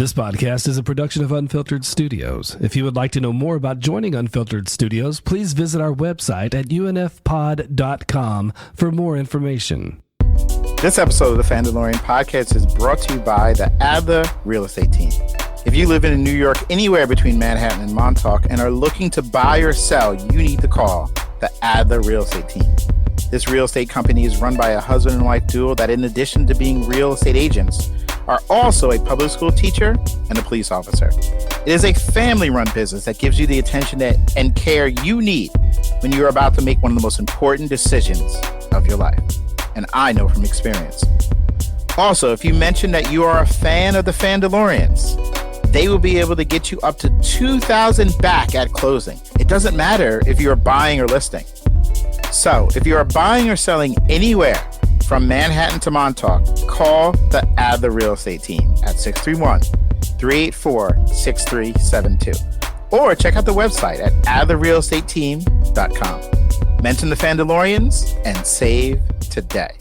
This podcast is a production of Unfiltered Studios. If you would like to know more about joining Unfiltered Studios, please visit our website at unfpod.com for more information. This episode of the Fandalorian podcast is brought to you by the Adler Real Estate Team. If you live in New York, anywhere between Manhattan and Montauk, and are looking to buy or sell, you need to call the Adler Real Estate Team. This real estate company is run by a husband and wife duo that, in addition to being real estate agents, are also a public school teacher and a police officer. It is a family-run business that gives you the attention and care you need when you are about to make one of the most important decisions of your life. And I know from experience. Also, if you mention that you are a fan of the Fandalorians, they will be able to get you up to $2,000 back at closing. It doesn't matter if you are buying or listing. So, if you are buying or selling anywhere from Manhattan to Montauk, call the Adler Real Estate Team at 631-384-6372. Or check out the website at adlerrealestateteam.com. Mention the Fandalorians and save today.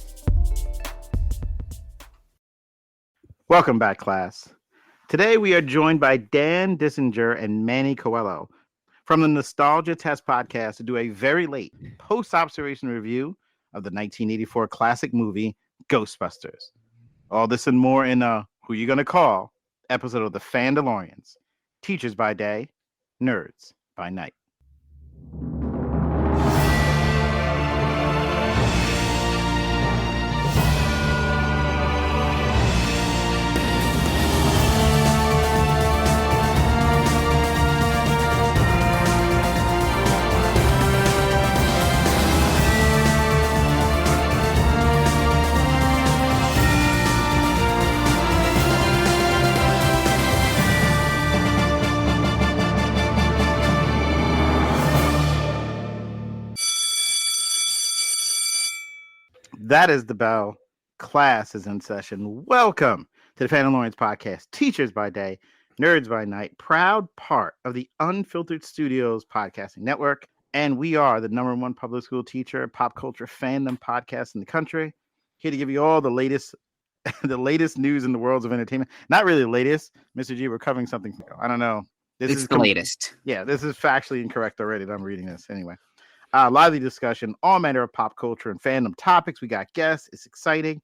Welcome back, class. Today we are joined by Dan Dissinger and Manny Coelho from the Nostalgia Test podcast to do a very late post-observation review of the 1984 classic movie Ghostbusters. All this and more in Who You Gonna Call episode of the Fandalorians. Teachers by day, nerds by night. That is the bell. Class is in session. Welcome to the Fandalorians podcast. Teachers by day, nerds by night. Proud part of the Unfiltered Studios podcasting network. And we are the #1 public school teacher, pop culture fandom podcast in the country. Here to give you all the latest news in the worlds of entertainment. Not really the latest. Mr. G, we're covering something. I don't know. It's the latest. Yeah, this is factually incorrect already. I'm reading this anyway. Lively discussion, all manner of pop culture and fandom topics. We got guests. It's exciting.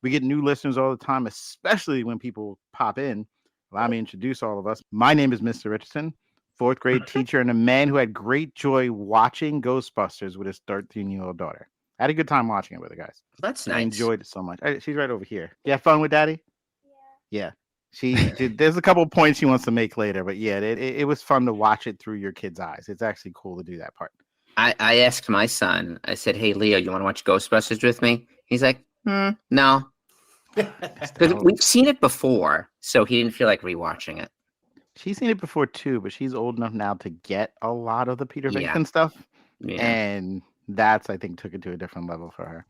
We get new listeners all the time, especially when people pop in. Allow me to introduce all of us. My name is Mr. Richardson, 4th grade teacher and a man who had great joy watching Ghostbusters with his 13-year-old daughter. I had a good time watching it with her, guys. That's nice. I enjoyed it so much. She's right over here. You have fun with Daddy? Yeah. There's a couple of points she wants to make later, but yeah, it was fun to watch it through your kid's eyes. It's actually cool to do that part. I asked my son, I said, hey, Leo, you want to watch Ghostbusters with me? He's like, no. Because we've seen it before, so he didn't feel like rewatching it. She's seen it before, too, but she's old enough now to get a lot of the Peter Venkman stuff. Yeah. And that's, I think, took it to a different level for her.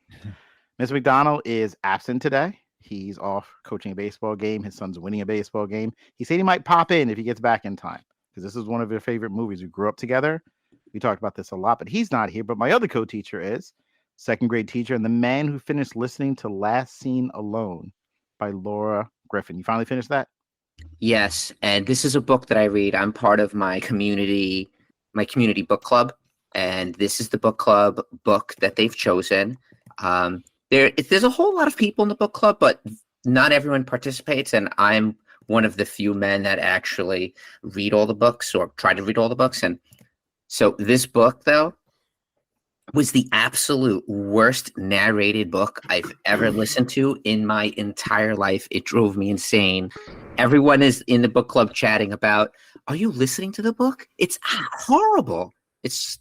Mr. McDonald is absent today. He's off coaching a baseball game. His son's winning a baseball game. He said he might pop in if he gets back in time, because this is one of their favorite movies. We grew up together. We talked about this a lot, but he's not here. But my other co-teacher is 2nd grade teacher and the man who finished listening to Last Seen Alone by Laura Griffin. You finally finished that? Yes, and this is a book that I read. I'm part of my community book club, and this is the book club book that they've chosen. There's a whole lot of people in the book club, but not everyone participates, and I'm one of the few men that actually read all the books or try to read all the books. And so this book, though, was the absolute worst narrated book I've ever listened to in my entire life. It drove me insane. Everyone is in the book club chatting about, are you listening to the book? It's horrible. It's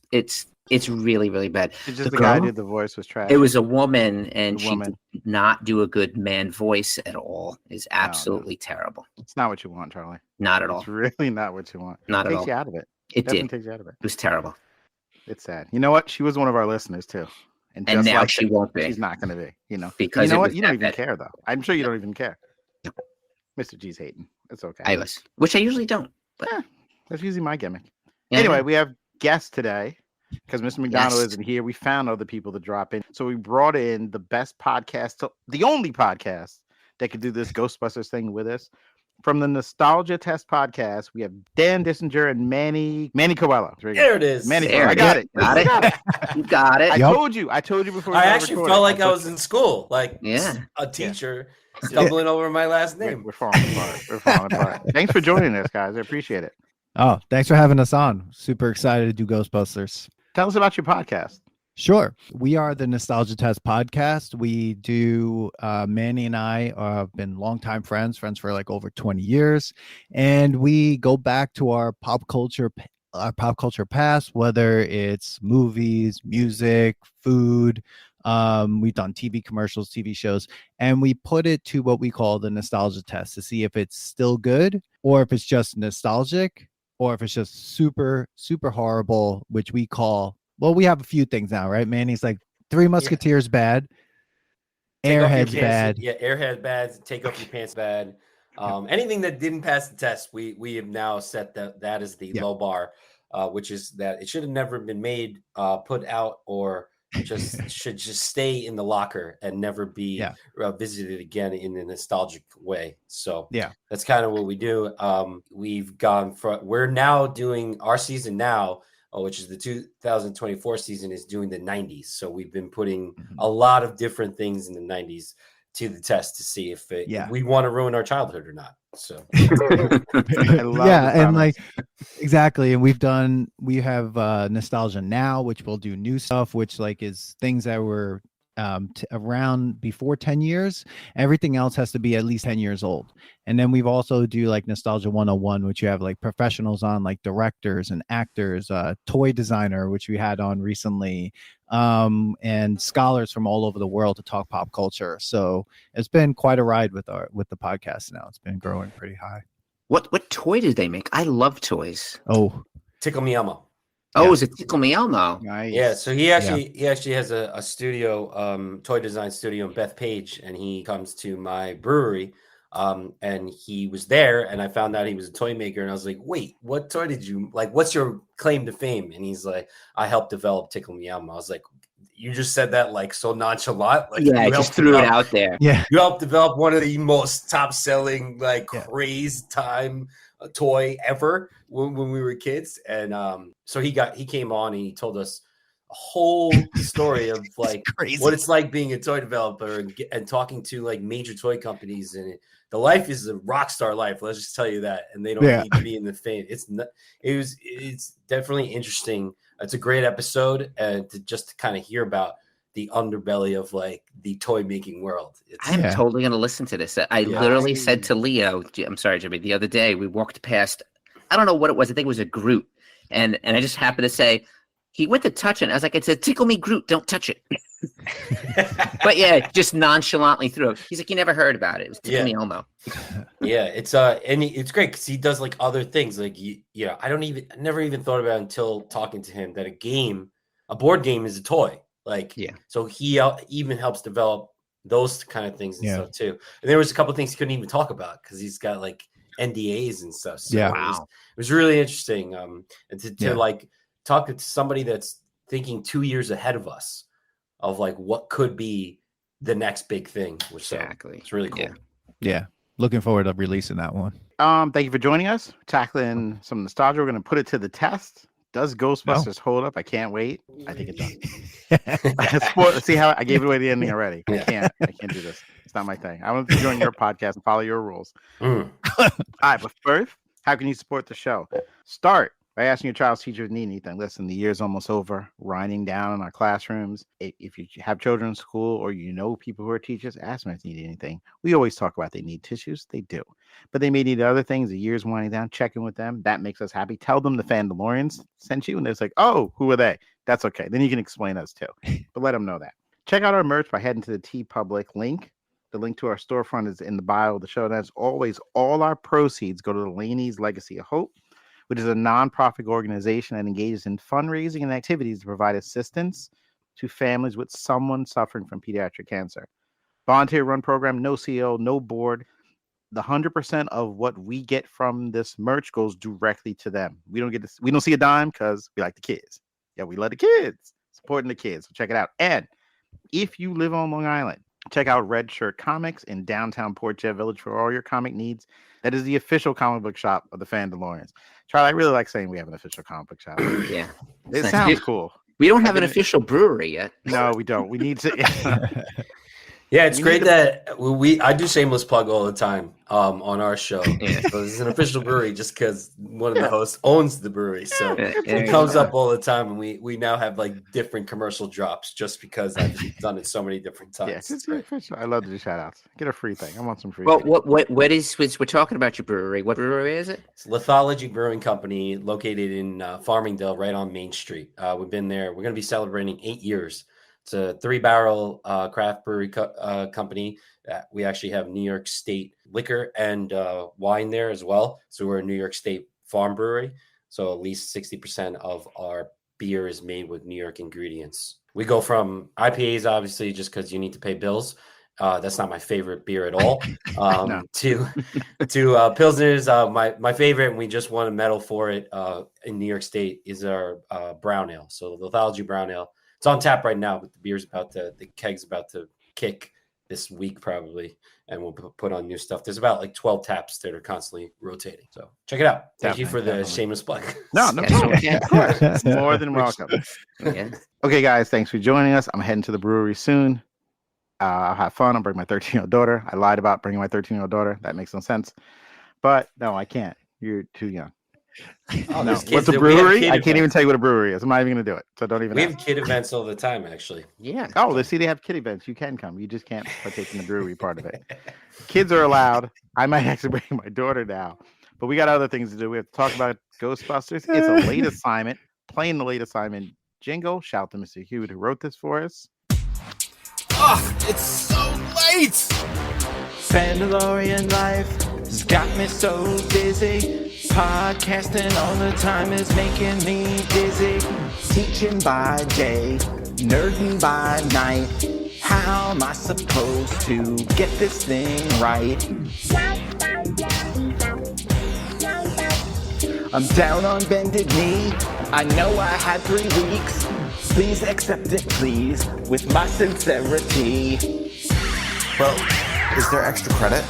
really, really bad. It's just the guy who did the voice was trash. It was a woman, and she did not do a good man voice at all. It's absolutely terrible. It's not what you want, Charlie. Not at all. It's really not what you want. Not at all. It takes you out of it. It did. Takes you out of it. It was terrible. It's sad. You know what? She was one of our listeners too, and now she won't be. She's not going to be. Because you know what? You don't even care though. I'm sure you don't even care. No. Mr. G's hating. It's okay. I was, which I usually don't. But that's usually my gimmick. Yeah. Anyway, we have guests today because Mr. McDonald isn't here. We found other people to drop in, so we brought in the best podcast, the only podcast that could do this Ghostbusters thing with us. from the Nostalgia Test podcast, we have Dan Dissinger and Manny Coelho. There it is. Manny, There I it got is. it. Got it. I got it. You got it. I told you before. I actually felt like I was in school, like Yeah. a teacher stumbling over my last name. We're falling apart. Thanks for joining us, guys. I appreciate it. Oh, thanks for having us on. Super excited to do Ghostbusters. Tell us about your podcast. Sure. We are the Nostalgia Test podcast. We do, Manny and I have been longtime friends for like over 20 years. And we go back to our pop culture past, whether it's movies, music, food. We've done TV commercials, TV shows, and we put it to what we call the Nostalgia Test to see if it's still good or if it's just nostalgic or if it's just super, super horrible, which we call, well, we have a few things now, right? Manny's like Three Musketeers bad, Airheads bad. Yeah, Airheads bad, Take Off Your Pants bad. Anything that didn't pass the test, we have now set that as the low bar, which is that it should have never been made, put out, or should just stay in the locker and never be visited again in a nostalgic way. So that's kind of what we do. We're now doing our season now, which is the 2024 season, is doing the 90s. So we've been putting a lot of different things in the 90s to the test to see if we want to ruin our childhood or not. So and like exactly. And we have Nostalgia Now, which will do new stuff, which like is things that were around before 10 years. Everything else has to be at least 10 years old. And then we've also do like Nostalgia 101, which you have like professionals on, like directors and actors, toy designer, which we had on recently, and scholars from all over the world to talk pop culture. So it's been quite a ride with the podcast now. It's been growing pretty high. What toy did they make? I love toys. Oh, Tickle Me Elmo. Oh, is it Tickle Me Elmo? Nice. Yeah, so he actually has a studio, toy design studio in Bethpage, and he comes to my brewery, and he was there, and I found out he was a toy maker, and I was like, wait, what toy did you like? What's your claim to fame? And he's like, I helped develop Tickle Me Elmo. I was like, you just said that like so nonchalant. Like, I just threw it out there. Yeah, you helped develop one of the most top-selling, like crazed time toy ever when we were kids. And so he came on and he told us a whole story of like what it's like being a toy developer and talking to like major toy companies, and the life is a rock star life, let's just tell you that, and they don't need to be in the fame. It's definitely interesting. It's a great episode, and to kind of hear about the underbelly of like the toy making world. I'm totally going to listen to this. I literally said to Leo, I'm sorry, Jimmy, the other day we walked past, I don't know what it was. I think it was a Groot. And I just happened to say, he went to touch it. And I was like, it said, tickle me Groot, don't touch it. But just nonchalantly threw it. He's like, you never heard about it. It was Tickle Me Elmo. Yeah, it's and it's great because he does like other things. Like, I never even thought about it until talking to him that a board game is a toy. Like, so he even helps develop those kind of things and stuff too. And there was a couple of things he couldn't even talk about because he's got like NDAs and stuff. So it was really interesting. And to like talk to somebody that's thinking 2 years ahead of us of like what could be the next big thing. Exactly. It's really cool. Yeah. Looking forward to releasing that one. Thank you for joining us. Tackling some nostalgia. We're going to put it to the test. Does Ghostbusters hold up? I can't wait. I think it does. See how I gave it away the ending already. I can't do this. It's not my thing. I want to join your podcast and follow your rules. All right, but first, how can you support the show? Start by asking your child's teacher if they need anything. Listen, the year's almost over, winding down in our classrooms. If you have children in school or you know people who are teachers, ask them if they need anything. We always talk about they need tissues. They do. But they may need other things. The year's winding down. Check in with them. That makes us happy. Tell them the Fandalorians sent you. And they're like, oh, who are they? That's okay. Then you can explain us too. But let them know that. Check out our merch by heading to the TeePublic link. The link to our storefront is in the bio of the show. And as always, all our proceeds go to the Laney's Legacy of Hope, which is a nonprofit organization that engages in fundraising and activities to provide assistance to families with someone suffering from pediatric cancer. Volunteer-run program, no CEO, no board. The 100% of what we get from this merch goes directly to them. We don't see a dime because we like the kids. Yeah, we love the kids, supporting the kids. So check it out. And if you live on Long Island, Check out Red Shirt Comics in downtown Port Jefferson Village for all your comic needs. That is the official comic book shop of the Fandalorians. Charlie, I really like saying we have an official comic book shop. Yeah. It Nice. sounds cool. We don't have an official brewery yet. No, we don't. We need to. Yeah, it's great that I do shameless plug all the time on our show. Yeah. So this is an official brewery just because one of the hosts owns the brewery. So it comes up all the time, and we now have like different commercial drops just because I've done it so many different times. Yes, it's official. I love to do shout outs. Get a free thing. I want some free. Well, what is we're talking about your brewery? What brewery is it? It's Lithology Brewing Company, located in Farmingdale, right on Main Street. We've been there. We're going to be celebrating 8 years. It's a 3-barrel craft brewery company. We actually have New York State liquor and wine there as well. So we're a New York State farm brewery. So at least 60% of our beer is made with New York ingredients. We go from IPAs, obviously, just because you need to pay bills. That's not my favorite beer at all. No. To Pilsners. My favorite, and we just won a medal for it in New York State, is our brown ale. So the Lithology brown ale. It's on tap right now, but the keg's about to kick this week probably, and we'll put on new stuff. There's about like 12 taps that are constantly rotating. So check it out. Thank you for the shameless plug. No problem. It's more than welcome. Yeah. Okay, guys, thanks for joining us. I'm heading to the brewery soon. I'll have fun. I'll bring my 13-year-old daughter. I lied about bringing my 13-year-old daughter. That makes no sense. But no, I can't. You're too young. Oh, no. What's a brewery? I can't even tell you what a brewery is. I'm not even going to do it. So don't even. We have kid events all the time, actually. Yeah. Oh, they have kid events. You can come. You just can't partake in the brewery part of it. Kids are allowed. I might actually bring my daughter now, but we got other things to do. We have to talk about Ghostbusters. It's a late assignment. Playing the late assignment jingle. Shout out to Mr. Hewitt who wrote this for us. Oh, it's so late. Fandalorian life has got me so busy. Podcasting all the time is making me dizzy. Teaching by day, nerding by night. How am I supposed to get this thing right? I'm down on bended knee. I know I had 3 weeks. Please accept it, please, with my sincerity. Well, is there extra credit?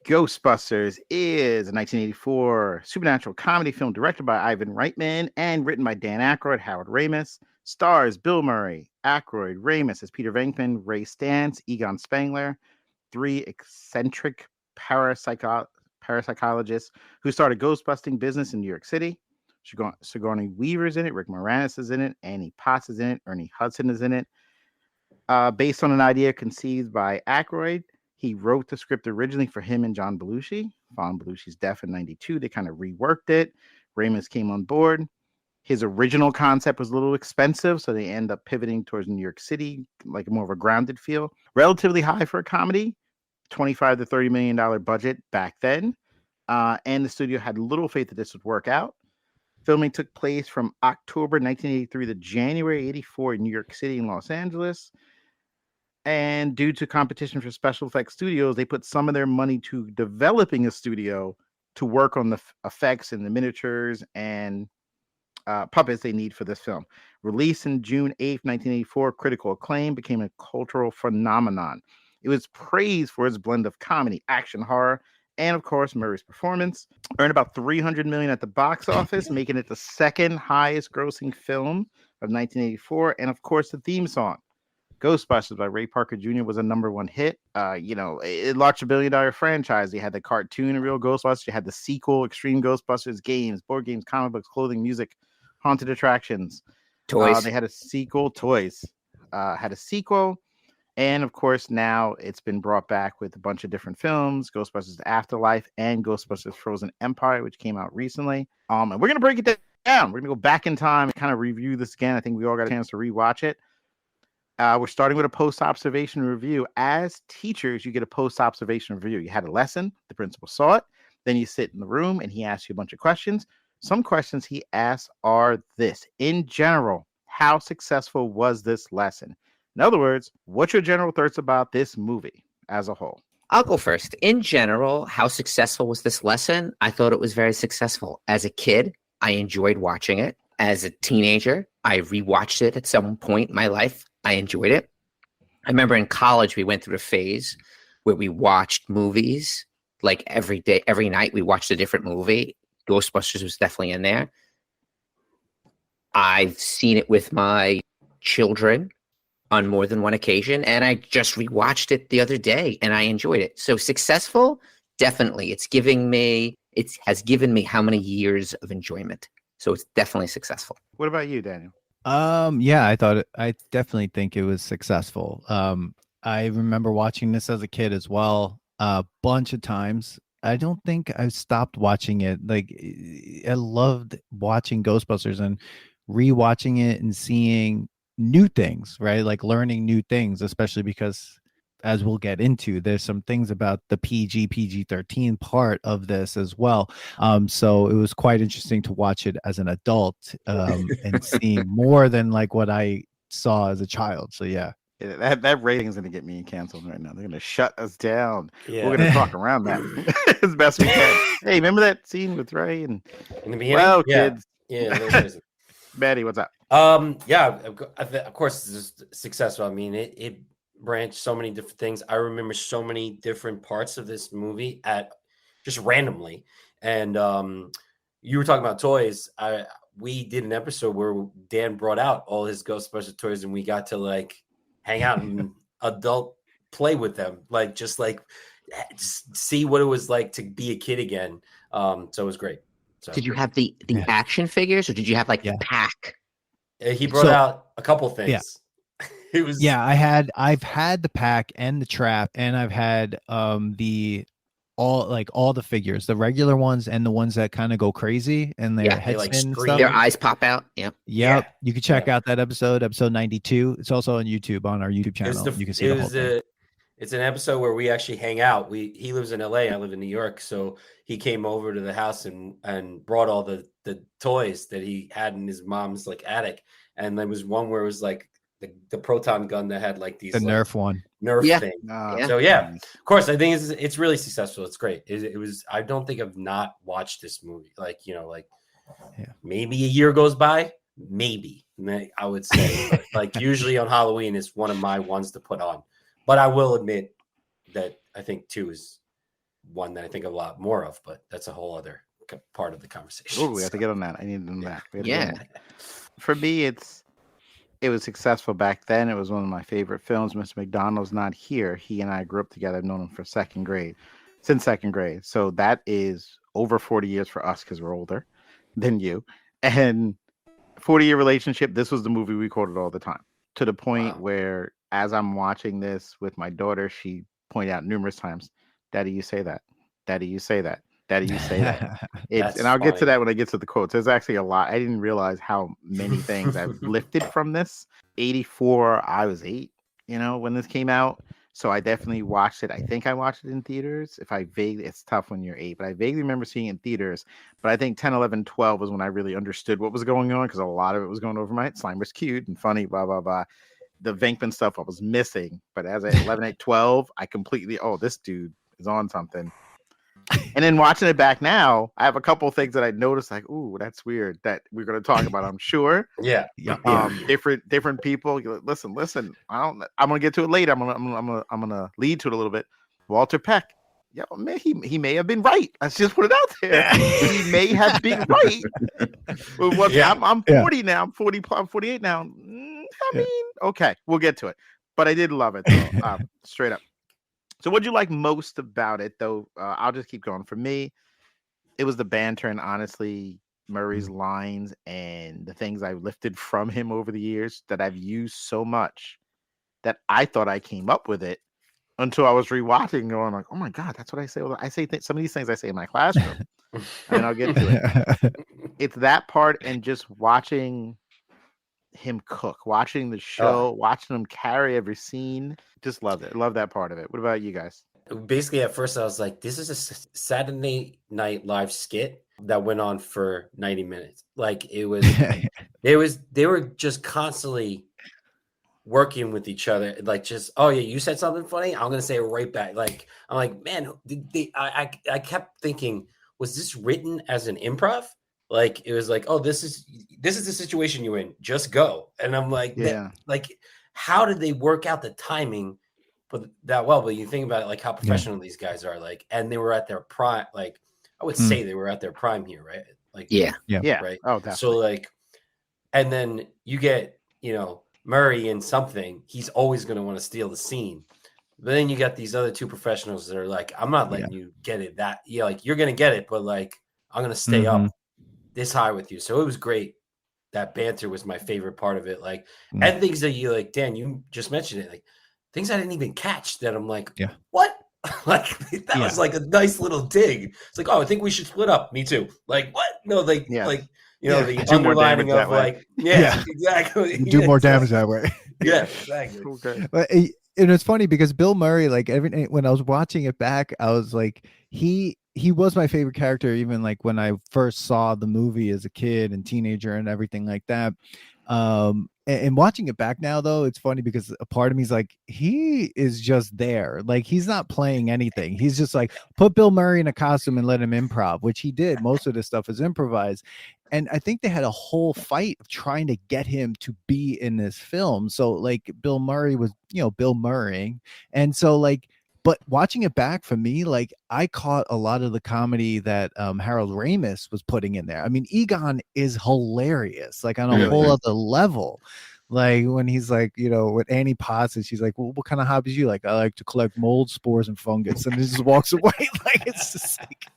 Ghostbusters is a 1984 supernatural comedy film directed by Ivan Reitman and written by Dan Aykroyd, Howard Ramis. Stars Bill Murray, Aykroyd, Ramis as Peter Venkman, Ray Stantz, Egon Spengler, 3 eccentric parapsychologists who started ghostbusting business in New York City. Sigourney Weaver's in it, Rick Moranis is in it, Annie Potts is in it, Ernie Hudson is in it. Based on an idea conceived by Aykroyd, he wrote the script originally for him and John Belushi. Following Belushi's death in 92, they kind of reworked it. Ramis came on board. His original concept was a little expensive, so they end up pivoting towards New York City, like more of a grounded feel. Relatively high for a comedy, $25 to $30 million budget back then. And the studio had little faith that this would work out. Filming took place from October 1983 to January 84 in New York City and Los Angeles. And due to competition for special effects studios, they put some of their money to developing a studio to work on the effects and the miniatures and puppets they need for this film. Released in June 8th, 1984, critical acclaim, became a cultural phenomenon. It was praised for its blend of comedy, action, horror, and of course, Murray's performance. Earned about $300 million at the box office, making it the second highest grossing film of 1984. And of course, the theme song, Ghostbusters by Ray Parker Jr. was a #1 hit. It launched a $1 billion franchise. They had the cartoon Real Ghostbusters. You had the sequel, Extreme Ghostbusters, games, board games, comic books, clothing, music, haunted attractions. Toys. They had a sequel, toys. Had a sequel. And of course, now it's been brought back with a bunch of different films, Ghostbusters Afterlife and Ghostbusters Frozen Empire, which came out recently. And we're going to break it down. We're going to go back in time and kind of review this again. I think we all got a chance to rewatch it. We're starting with a post-observation review. As teachers, you get a post-observation review. You had a lesson, the principal saw it, then you sit in the room and he asks you a bunch of questions. Some questions he asks are this. In general, how successful was this lesson? In other words, what's your general thoughts about this movie as a whole? I'll go first. In general, how successful was this lesson? I thought it was very successful. As a kid, I enjoyed watching it. As a teenager, I rewatched it at some point in my life. I enjoyed it. I remember in college we went through a phase where we watched movies like every day, every night we watched a different movie. Ghostbusters was definitely in there. I've seen it with my children on more than one occasion, and I just rewatched it the other day and I enjoyed it. So successful, definitely. It has given me how many years of enjoyment. So it's definitely successful. What about you, Daniel? Yeah, I definitely think it was successful. I remember watching this as a kid as well, a bunch of times. I don't think I stopped watching it. Like, I loved watching Ghostbusters and rewatching it and seeing new things, right? Like learning new things, especially because, as we'll get into, there's some things about the PG-13 part of this as well. So it was quite interesting to watch it as an adult and seeing more than like what I saw as a child. So yeah. That rating is going to get me canceled right now. They're going to shut us down. Yeah. We're going to talk around that as best we can. Hey, remember that scene with Ray and In the beginning? well, Yeah. kids? Yeah. Maddie, what's up? Yeah, of course, this is successful. I mean, it branched so many different things. I remember so many different parts of this movie at just randomly. And you were talking about toys. We did an episode where Dan brought out all his Ghostbuster toys, and we got to like hang out and adult play with them, just see what it was like to be a kid again. So it was great. So Did you have the action figures, or did you have like the pack? he brought out a couple things. Yeah. It was I've had the pack and the trap, and I've had all the figures, the regular ones and the ones that kind of go crazy and their heads like spin and scream. stuff. Their eyes pop out. Yep. Yep. You can check out that episode 92. It's also on YouTube, on our YouTube channel. You can see the whole thing. It's an episode where we actually hang out. He lives in LA, I live in New York, so he came over to the house and brought all the toys that he had in his mom's like attic. And there was one where it was like the proton gun that had like these The Nerf one. Nerf thing. Yeah. So yeah, of course, I think it's really successful. It's great. It was. I don't think I've not watched this movie. Maybe a year goes by. Maybe I would say. But, like usually on Halloween is one of my ones to put on. But I will admit that I think 2 is one that I think a lot more of. But that's a whole other part of the conversation. Oh, we have to get on that. I need to know that. Yeah. For me, it was successful back then. It was one of my favorite films. Mr. McDonald's not here. He and I grew up together. I've known him since second grade. So that is over 40 years for us because we're older than you. And 40-year relationship, this was the movie we quoted all the time, to the point where as I'm watching this with my daughter, she pointed out numerous times, Daddy, you say that. Daddy, you say that. Daddy, you say that. And I'll get to that when I get to the quotes. There's actually a lot. I didn't realize how many things I've lifted from this. 84, I was 8, when this came out. So I definitely watched it. I think I watched it in theaters. It's tough when you're 8, but I vaguely remember seeing it in theaters. But I think 10, 11, 12 was when I really understood what was going on, because a lot of it was going over my head. Slimer's cute and funny, blah, blah, blah. The Venkman stuff I was missing. But as at 11, 8, 12, I completely, this dude is on something. And then watching it back now, I have a couple of things that I noticed, like, ooh, that's weird, that we're going to talk about, I'm sure. Yeah. Different people. Listen. I'm going to get to it later. I'm going to lead to it a little bit. Walter Peck. Yeah, man, he may have been right. Let's just put it out there. He may have been right. I'm 40 now. I'm 48 now. Okay, we'll get to it. But I did love it, though, straight up. So what'd you like most about it, though? I'll just keep going. For me, it was the banter and, honestly, Murray's lines and the things I've lifted from him over the years that I've used so much that I thought I came up with it until I was rewatching, going like, oh, my God, that's what I say. I say some of these things I say in my classroom, and I'll get to it. It's that part, and just watching him cook, watching the show, watching him carry every scene. Just loved it. Love that part of it. What about you guys? Basically, at first I was like, this is a Saturday Night Live skit that went on for 90 minutes. Like it was they were just constantly working with each other. Like just, oh yeah, you said something funny, I'm gonna say it right back. Like I'm like, man, I kept thinking, was this written as an improv? Like it was like, oh, this is the situation you're in. Just go. And I'm like, yeah, like how did they work out the timing but that well? But you think about it, like how professional these guys are, like, and they were at their prime. Like, I would say they were at their prime here, right? Like, Yeah. right. Oh, definitely. So like, and then you get, you know, Murray in something, he's always going to want to steal the scene. But then you got these other two professionals that are like, I'm not letting you get it. That like you're going to get it, but like I'm going to stay up this high with you. So it was great. That banter was my favorite part of it. Like, and things that you like, Dan, you just mentioned it, like things I didn't even catch that I'm like, what? Like that was like a nice little dig. It's like, oh, I think we should split up. Me too. Like what? No, like like you know, the underlining of like, exactly. Do more damage that way. Yeah, exactly. Okay. But and it's funny because Bill Murray, like when I was watching it back, I was like, he was my favorite character, even like when I first saw the movie as a kid and teenager and everything like that. And watching it back now, though, it's funny because a part of me is like, he is just there. Like, he's not playing anything. He's just like, put Bill Murray in a costume and let him improv, which he did. Most of this stuff is improvised. And I think they had a whole fight of trying to get him to be in this film. So, like, Bill Murray was, you know, Bill Murray. And so, like, but watching it back for me, like I caught a lot of the comedy that Harold Ramis was putting in there. I mean, Egon is hilarious, like on a whole other level. Like when he's like, you know, with Annie Potts and she's like, well, what kind of hobbies you like? I like to collect mold, spores, and fungus. And he just walks away. Like it's just like,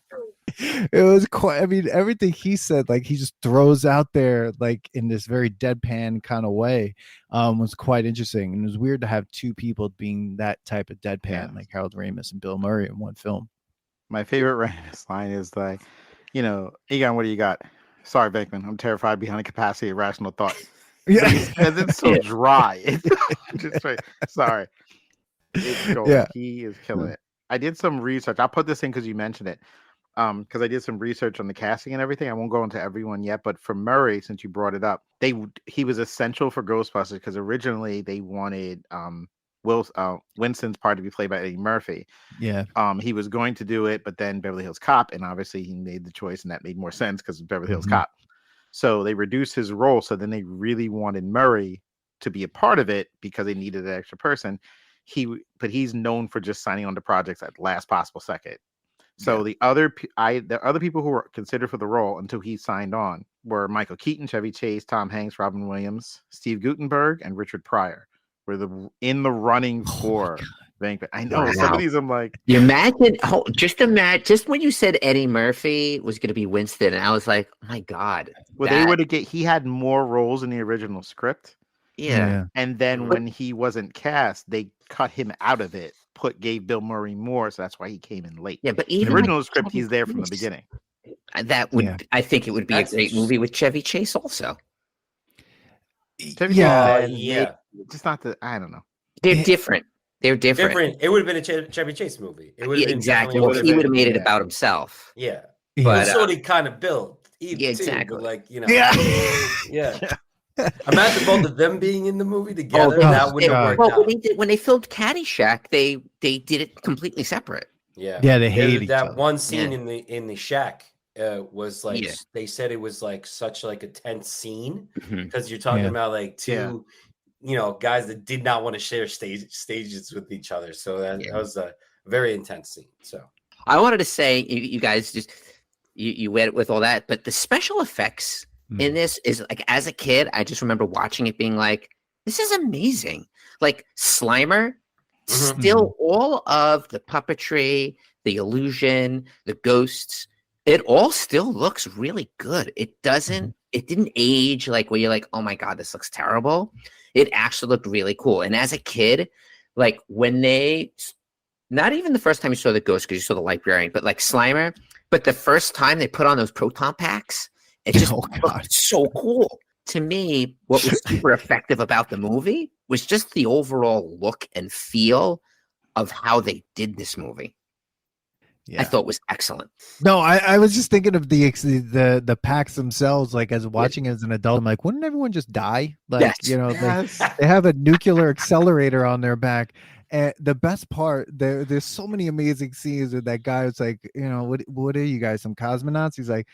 it was quite, I mean, everything he said, like he just throws out there like in this very deadpan kind of way, was quite interesting. And it was weird to have two people being that type of deadpan, like Harold Ramis and Bill Murray in one film. My favorite Ramis line is like, you know, Egon, what do you got? Sorry, Venkman, I'm terrified behind the capacity of rational thought. Yeah, it's so dry. Just right. Sorry. He is killing it. I did some research. I'll put this in because you mentioned it. Because I did some research on the casting and everything. I won't go into everyone yet, but for Murray, since you brought it up, he was essential for Ghostbusters because originally they wanted Winston's part to be played by Eddie Murphy. Yeah. He was going to do it, but then Beverly Hills Cop, and obviously he made the choice, and that made more sense because of Beverly Hills Cop. So they reduced his role. So then they really wanted Murray to be a part of it because they needed an extra person. But he's known for just signing on to projects at last possible second. So the other people who were considered for the role until he signed on were Michael Keaton, Chevy Chase, Tom Hanks, Robin Williams, Steve Guttenberg, and Richard Pryor were in the running for Venkman. I know some of these I'm like, you imagine, just when you said Eddie Murphy was going to be Winston, and I was like, oh my God. Well, they would have he had more roles in the original script. Yeah. And then when he wasn't cast, they cut him out of it. Gave Bill Murray more, so that's why he came in late. Yeah, but even the original script, he's there from the beginning. That would, I think, it would be a great movie with Chevy Chase also. Chevy Chase, just not the. I don't know. They're different. They're different. It would have been a Chevy Chase movie. It would have been exactly. Well, he would have made it about himself. Yeah, but sort of kind of built. Exactly. Too, like you know. Yeah. Imagine both of them being in the movie together. That would have worked out. When they filmed Caddyshack, they did it completely separate. Yeah, they hated that each other. one scene in the shack was like they said it was like such like a tense scene because you're talking about like two you know guys that did not want to share stages with each other. So that was a very intense scene. So I wanted to say you guys just you went with all that, but the special effects in this is like, as a kid, I just remember watching it being like, this is amazing. Like Slimer, still all of the puppetry, the illusion, the ghosts, it all still looks really good. It didn't age like where you're like, oh my God, this looks terrible. It actually looked really cool. And as a kid, like when not even the first time you saw the ghost because you saw the librarian, but like Slimer, but the first time they put on those proton packs, it just looked so cool. To me, what was super effective about the movie was just the overall look and feel of how they did this movie. I thought was excellent. No, I was just thinking of the packs themselves. Like as watching as an adult, I'm like, wouldn't everyone just die? Like you know, they have a nuclear accelerator on their back. And the best part, there's so many amazing scenes with that guy. It's like, what are you guys, some cosmonauts? He's like,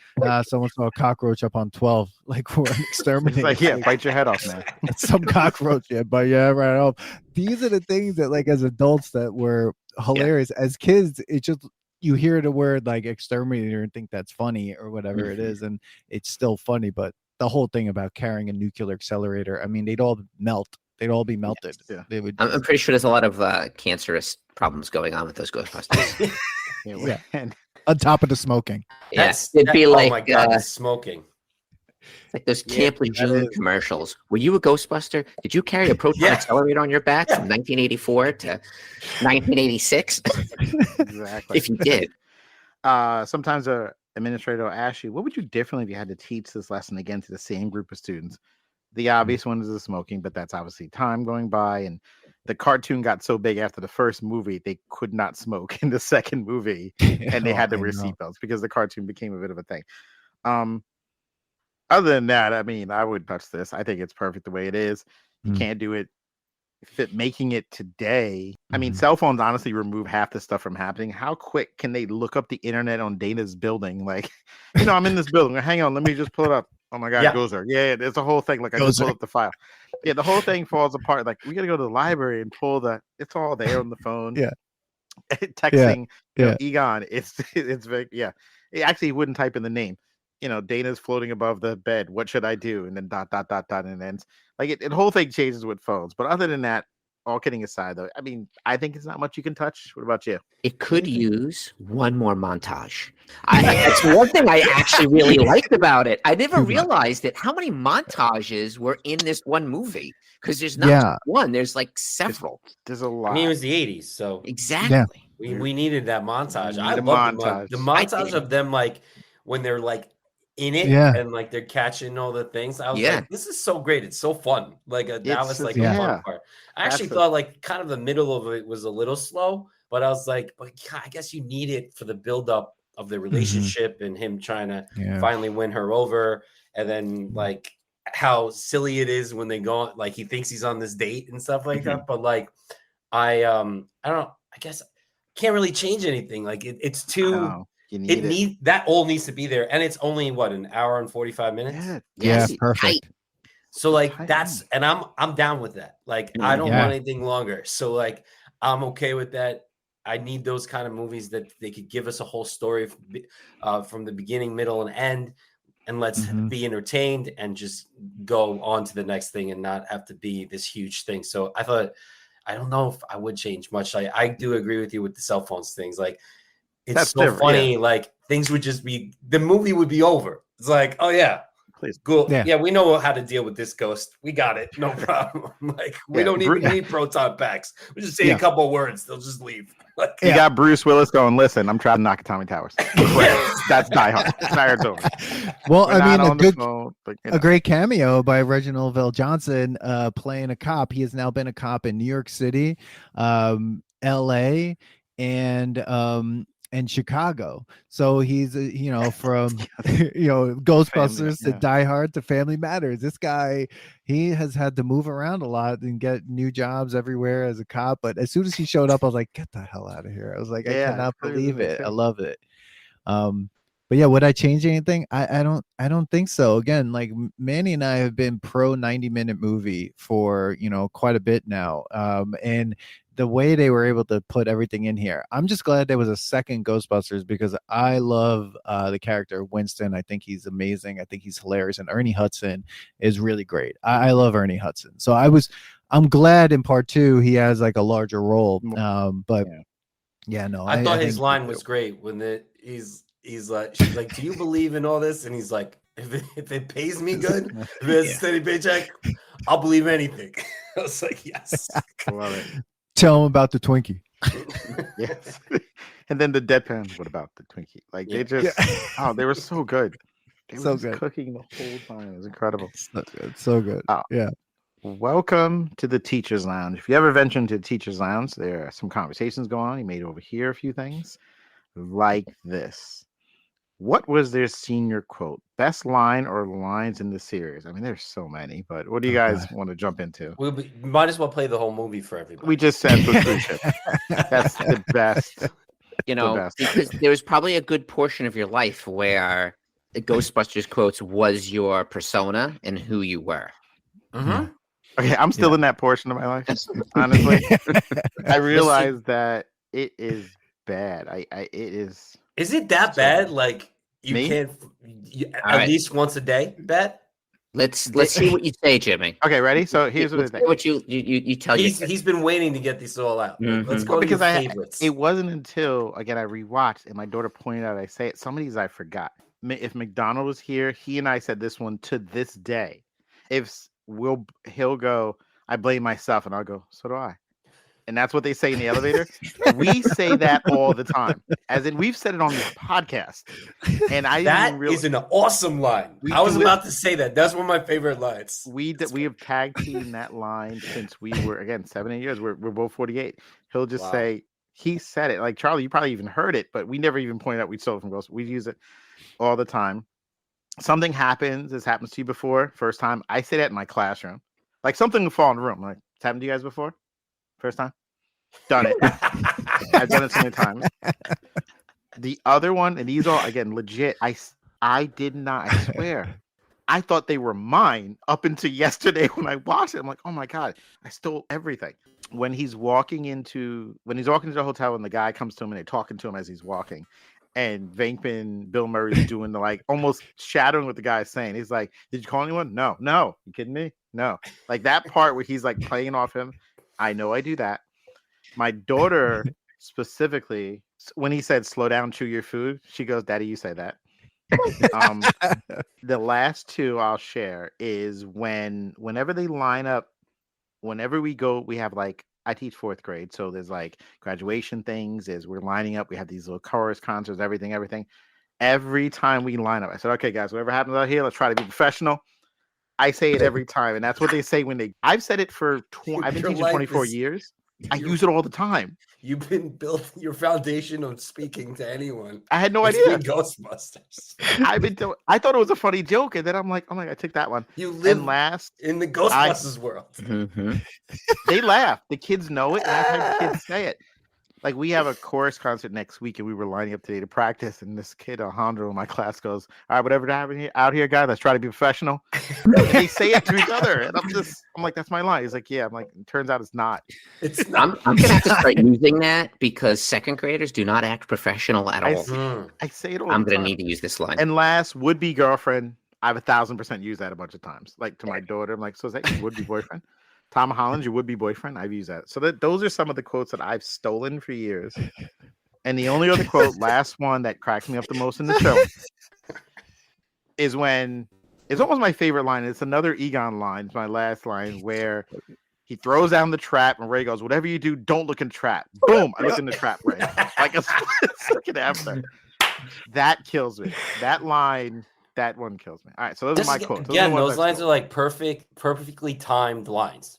someone saw a cockroach up on 12. Like, we're an exterminator. He's like, yeah, bite your head off, man. It's some cockroach, yeah, but yeah, right off. These are the things that, like, as adults, that were hilarious. As kids, it just, you hear the word like exterminator and think that's funny or whatever it is, and it's still funny. But the whole thing about carrying a nuclear accelerator, I mean, they'd all melt. They'd all be melted. Yeah. They would. I'm pretty sure there's a lot of cancerous problems going on with those Ghostbusters. Yeah. And On top of the smoking. Yes, it'd be like oh my god, the smoking. like those Camp Lejeune commercials. Were you a Ghostbuster? Did you carry a proton accelerator on your back from 1984 to 1986? exactly. If you did. Sometimes a administrator will ask you, what would you do differently if you had to teach this lesson again to the same group of students? The obvious one is the smoking, but that's obviously time going by, and the cartoon got so big after the first movie they could not smoke in the second movie, and they had to wear seatbelts because the cartoon became a bit of a thing. Other than that, I mean, I would touch this. I think it's perfect the way it is. You can't do it. Making it today, I mean, cell phones honestly remove half the stuff from happening. How quick can they look up the internet on Dana's building? Like, I'm in this building. Hang on, let me just pull it up. Oh my God, it goes there. Yeah, it's a whole thing. Like, I just pulled up the file. Yeah, the whole thing falls apart. Like, we got to go to the library and pull it's all there on the phone. Yeah. Texting, Egon. It's very, Actually, he wouldn't type in the name. Dana's floating above the bed. What should I do? And then ... and ends. Like, the whole thing changes with phones. But other than that, all kidding aside, though, I mean, I think it's not much you can touch. What about you? It could use one more montage. That's one thing I actually really liked about it. I never realized it, how many montages were in this one movie. Because there's not just one, there's like several. There's a lot. I mean, it was the 80s, so exactly. We needed that montage. I love the montage of them, like, when they're like in it and like they're catching all the things. I was like, this is so great. It's so fun. Like, that was like the fun part. I actually thought like kind of the middle of it was a little slow, but I was like, I guess you need it for the buildup of the relationship and him trying to finally win her over. And then like how silly it is when they go, like, he thinks he's on this date and stuff like that. But like, I don't know, I guess I can't really change anything. Like, it's too, that all needs to be there, and it's only what, an hour and 45 minutes. Perfect. So like, that's, and I'm down with that. Like, I don't want anything longer. So like, I'm okay with that. I need those kind of movies that they could give us a whole story from the beginning, middle, and end, and let's be entertained and just go on to the next thing and not have to be this huge thing. So I thought, I don't know if I would change much. I do agree with you with the cell phones things. Like, it's so funny. Like, things would just be, the movie would be over. It's like, oh yeah, please, cool. Yeah, we know how to deal with this ghost. We got it, no problem. Like, we don't even need proton packs. We just say a couple of words, they'll just leave. Like, you got Bruce Willis going, listen, I'm trying to knock Tommy Towers. That's Die Hard. It's over. Well, I mean, a great cameo by Reginald VelJohnson playing a cop. He has now been a cop in New York City, LA, and Chicago. So he's from Ghostbusters to Die Hard to Family Matters. This guy, he has had to move around a lot and get new jobs everywhere as a cop. But as soon as he showed up, I was like, get the hell out of here. I was like, I cannot believe it. I love it. But yeah, would I change anything? I don't think so. Again, like, Manny and I have been pro 90-minute movie for quite a bit now. And the way they were able to put everything in here, I'm just glad there was a second Ghostbusters, because I love the character of Winston. I think he's amazing. I think he's hilarious. And Ernie Hudson is really great. I love Ernie Hudson. So I'm glad in part 2 he has like a larger role. But I thought his line was great when he's like, she's like, do you believe in all this? And he's like, if it pays me good, if it's a steady paycheck, I'll believe anything. I was like, yes. I love it. Tell him about the Twinkie. Yes. And then the deadpan, what about the Twinkie? Like, they just, they were so good. They were just cooking the whole time. It was incredible. So good. Yeah. Welcome to the Teacher's Lounge. If you ever venture into the Teacher's Lounge, there are some conversations going on. You may overhear a few things like this. What was their senior quote? Best line or lines in the series? I mean, there's so many, but what do you guys want to jump into? We might as well play the whole movie for everybody. We just said for cruise ship. That's the best. You know, because there was probably a good portion of your life where the Ghostbusters quotes was your persona and who you were. Mm-hmm. Okay, I'm still in that portion of my life. Honestly, I realize that it is bad. It is. Is it that bad? Like you Me? can't at least once a day? Bet. Let's see what you say, Jimmy. Okay, ready? So here's what I think. What you tell He's been waiting to get this all out. Mm-hmm. Let's go because to your favorites. It wasn't until again I rewatched and my daughter pointed out I say it. Some of these I forgot. If McDonald was here, he and I said this one to this day. He'll go, I blame myself, and I'll go, so do I. And that's what they say in the elevator. We say that all the time, as in we've said it on this podcast. And that is an awesome line. I was about to say that. That's one of my favorite lines. We have tag teamed that line since we were 7-8 years. We're both 48. He'll just say he said it. Like Charlie, you probably even heard it, but we never even pointed out we stole it from Ghost. We use it all the time. Something happens. This happens to you before. First time, I say that in my classroom. Like something will fall in the room. Like it's happened to you guys before. First time. Done it. I've done it so many times. The other one, and these are again legit. I did not. I swear, I thought they were mine up until yesterday when I watched it. I'm like, oh my god, I stole everything. When he's walking into the hotel, and the guy comes to him and they're talking to him as he's walking, and Venkman, Bill Murray's doing the like almost shadowing what the guy's saying. He's like, "Did you call anyone? No. You kidding me? No." Like that part where he's like playing off him. I know I do that. My daughter specifically, when he said slow down, chew your food, she goes, Daddy, you say that. The last two I'll share is whenever they line up, whenever we go, we have like, I teach 4th grade. So there's like graduation things, we're lining up. We have these little chorus concerts, everything. Every time we line up, I said, okay, guys, whatever happens out here, let's try to be professional. I say it every time. And that's what they say I've said it for, I've been teaching 24 years. I use it all the time. You've been building your foundation on speaking to anyone. I had no idea. Ghostbusters. I thought it was a funny joke, and then I'm like, oh my god, I took that one. You live in the Ghostbusters world. Mm-hmm. They laugh. The kids know it, and I've had kids say it. Like we have a chorus concert next week, and we were lining up today to practice. And this kid, Alejandro, in my class goes, "All right, whatever happened out here, guys, let's try to be professional." And they say it to each other, and I'm like, "That's my line." He's like, "Yeah." I'm like, it turns out it's not. It's not. I'm gonna have to start using that because 2nd graders do not act professional at all. I say it all. I'm gonna need to use this line. And last, would-be girlfriend. I've 1,000% used that a bunch of times. Like to my daughter, I'm like, "So is that your would-be boyfriend?" Tom Holland, your would-be boyfriend. I've used that. So those are some of the quotes that I've stolen for years. And the only other quote, last one that cracks me up the most in the show, is when it's almost my favorite line. It's another Egon line. It's my last line where he throws down the trap and Ray goes, "Whatever you do, don't look in the trap." Boom! I look in the trap, Ray. Like a second after. That kills me. That line. That one kills me. All right, so those are my quotes. Again, those lines are like perfectly timed lines.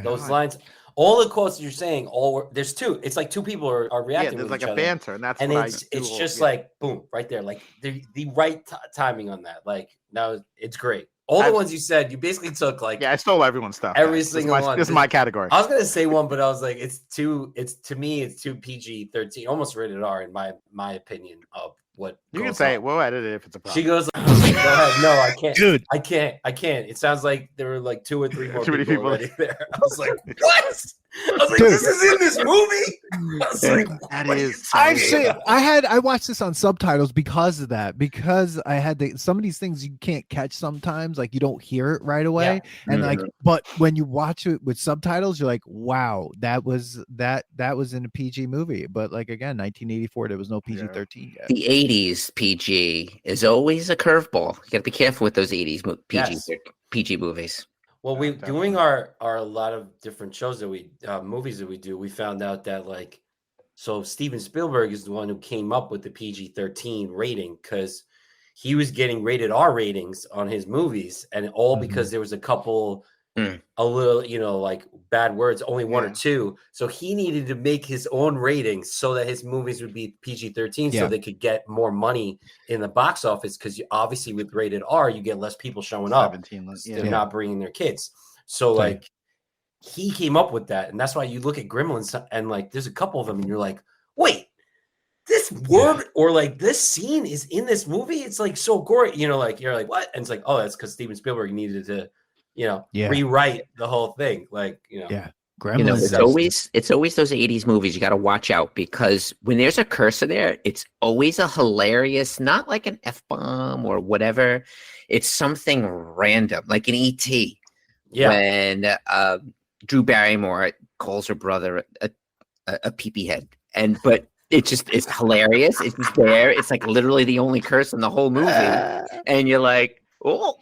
Those lines, all the quotes you're saying, there's two. It's like two people are reacting. Yeah, there's with like each a other. banter, and that's it's just like boom, right there, like the right timing on that. Like now, it's great. All the ones you said, you basically took like I stole everyone's stuff. Every single one. This is my category. I was gonna say one, but I was like, it's too PG-13, almost rated R in my opinion of what you can say. We'll edit it if it's a problem. She goes, go ahead. No, I can't. Dude, I can't. It sounds like there were like 2 or 3 more people already there. I was like, what? I was like, this is in this movie. I was like, that is. I watched this on subtitles because of that. Because I had some of these things you can't catch sometimes, like you don't hear it right away, and like, but when you watch it with subtitles, you're like, wow, that was in a PG movie. But like again, 1984, there was no PG-13 yet. The 80s PG is always a curveball. You got to be careful with those 80s PG movies. Well, we doing our a lot of different shows that we movies that we do. We found out that like, so Steven Spielberg is the one who came up with the PG-13 rating because he was getting rated R ratings on his movies, and all because there was a couple a little, like bad words, only one or two. So he needed to make his own ratings so that his movies would be PG-13 so they could get more money in the box office. Because obviously with rated R, you get less people showing up. They're not bringing their kids. So like he came up with that. And that's why you look at Gremlins and like there's a couple of them and you're like, wait, this word or like this scene is in this movie. It's like so gory, like you're like, what? And it's like, oh, that's because Steven Spielberg needed to rewrite the whole thing. Like, Gremlins. It's always those 80s movies you got to watch out because when there's a cursor there, it's always a hilarious, not like an F-bomb or whatever. It's something random, like an E.T. Yeah. When Drew Barrymore calls her brother a pee-pee head. But it's hilarious. It's just there. It's like literally the only curse in the whole movie. And you're like, oh.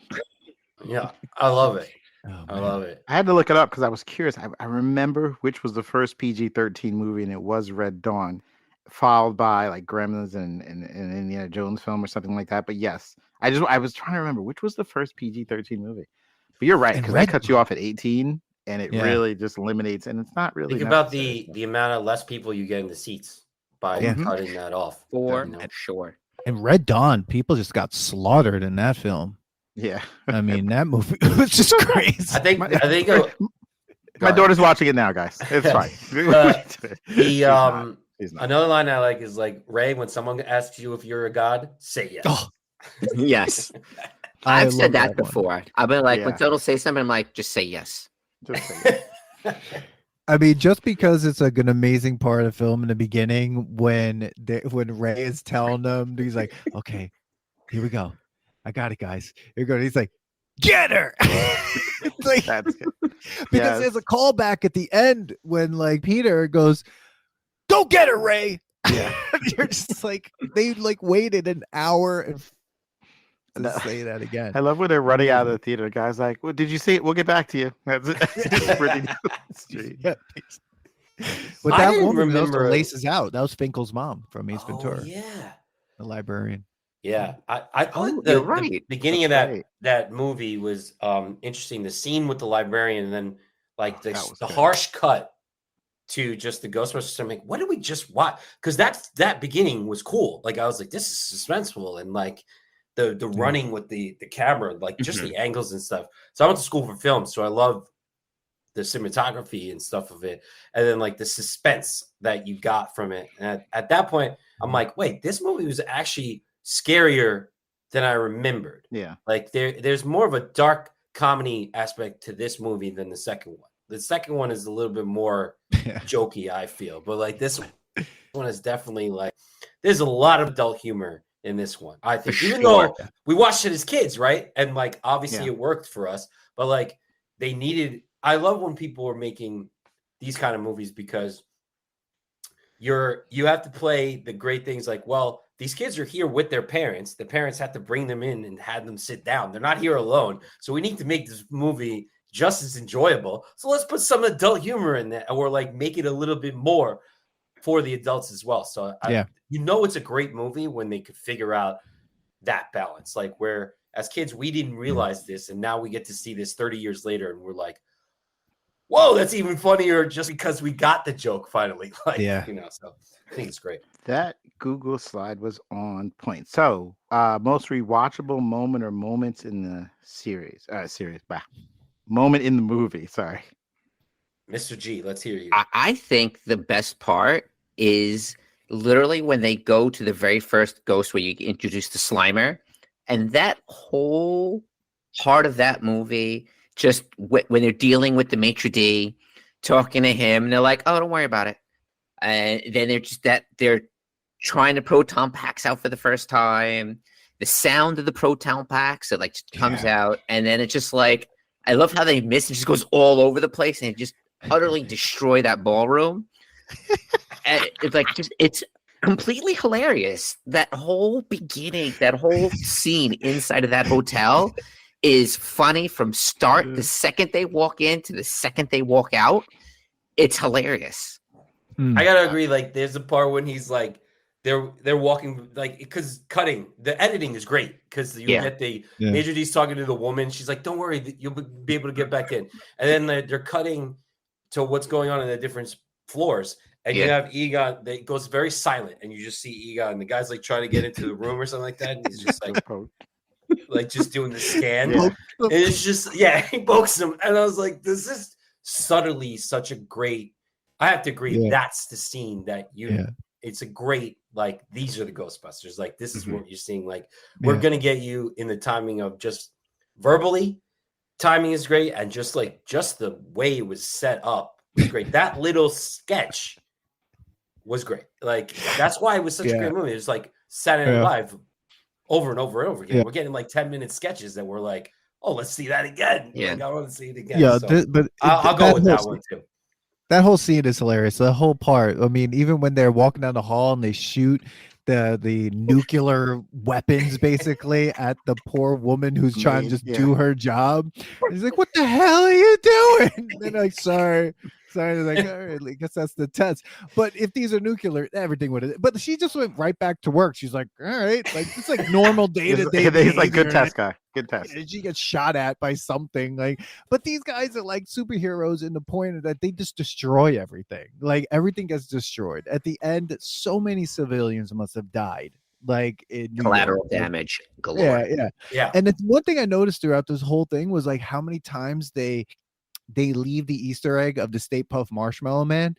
Yeah, I love it. I love it. I had to look it up because I was curious. I remember which was the first PG-13 movie, and it was Red Dawn, followed by like Gremlins and Indiana Jones film or something like that. But yes, I was trying to remember which was the first PG-13 movie. But you're right, because that cuts you off at 18, and it really just eliminates, and it's not really. Think about the amount of less people you get in the seats by cutting that off. For sure. And Red Dawn, people just got slaughtered in that film. Yeah, I mean that movie was just crazy. I think my daughter's watching it now, guys. It's fine. Another line I like is like, Ray, when someone asks you if you're a god, say yes. Oh. Yes. I've said that before. I've been like, when someone say something, I'm like, just say yes. Just say yes. I mean, just because it's like an amazing part of the film in the beginning when Ray is telling them, he's like, okay, here we go. I got it, guys. Here we go. He's like, get her. It's like, that's good. Because there's a callback at the end when like Peter goes, go get her, Ray. Yeah. You're just like, they like waited an hour and say that again. I love when they're running out of the theater. The guy's like, well, did you see it? We'll get back to you. That's it. But that woman remember laces out. That was Finkel's mom from Ace Ventura. Yeah. The librarian. Yeah. I thought the beginning of that movie was interesting. The scene with the librarian and then like the harsh cut to just the Ghostbusters. I'm like, what did we just watch? Because that beginning was cool. Like I was like, this is suspenseful and like the running with the camera, like just the angles and stuff. So I went to school for film, so I love the cinematography and stuff of it, and then like the suspense that you got from it. And at that point, I'm like, wait, this movie was actually scarier than I remembered. Yeah, like there's more of a dark comedy aspect to this movie than the second one. The second one is a little bit more jokey, I feel, but like this one is definitely like there's a lot of adult humor in this one. I think even though we watched it as kids, right? And like obviously it worked for us, but like they needed. I love when people are making these kind of movies because you have to play the great things like, well, these kids are here with their parents. The parents have to bring them in and have them sit down. They're not here alone. So we need to make this movie just as enjoyable. So let's put some adult humor in there or like make it a little bit more for the adults as well. So it's a great movie when they could figure out that balance. Like where as kids, we didn't realize this. And now we get to see this 30 years later. And we're like, whoa, that's even funnier just because we got the joke finally. Like, so I think it's great. That Google slide was on point. So most rewatchable moment or moments in the series. Moment in the movie. Sorry. Mr. G, let's hear you. I think the best part is literally when they go to the very first ghost where you introduce the Slimer. And that whole part of that movie, just when they're dealing with the maitre d', talking to him, and they're like, oh, don't worry about it. And then they're trying the proton packs out for the first time. The sound of the proton packs, it like just comes out. And then it's just like, I love how they miss. It just goes all over the place and it just utterly destroy that ballroom. And it's like it's completely hilarious. That whole beginning, that whole scene inside of that hotel is funny from start. The second they walk in to the second they walk out, it's hilarious. I gotta agree. Like, there's a part when he's like, they're walking like because cutting the editing is great because you get the Major D's talking to the woman. She's like, "Don't worry, you'll be able to get back in." And then they're cutting to what's going on in the different floors, and you have Egon. That goes very silent, and you just see Egon. And the guy's like trying to get into the room or something like that, and he's just like just doing the scan. And it's just he pokes him, and I was like, "This is subtly such a great." I have to agree. That's the scene that it's a great, like, these are the Ghostbusters. Like, this is what you're seeing. Like, we're going to get you in the timing of just verbally. Timing is great. And just the way it was set up was great. That little sketch was great. Like, that's why it was such a great movie. It was like Saturday Night Live over and over and over again. We're getting like 10-minute sketches that were like, oh, let's see that again. Yeah. Like, I want to see it again. Yeah, so but I'll go with that one too. That whole scene is hilarious. The whole part. I mean, even when they're walking down the hall and they shoot the nuclear weapons basically at the poor woman who's trying to just do her job. He's like, "What the hell are you doing?" And they're like, sorry. They're like, all right, I guess that's the test. But if these are nuclear, everything would have. But she just went right back to work. She's like, all right, like it's like normal day to day. He's like, good test, guy. Good test. And she gets shot at by something. Like, but these guys are like superheroes in the point that they just destroy everything. Like everything gets destroyed. At the end, so many civilians must have died. Like in collateral damage galore. Yeah. And it's one thing I noticed throughout this whole thing was like how many times they leave the Easter egg of the Stay Puft Marshmallow Man.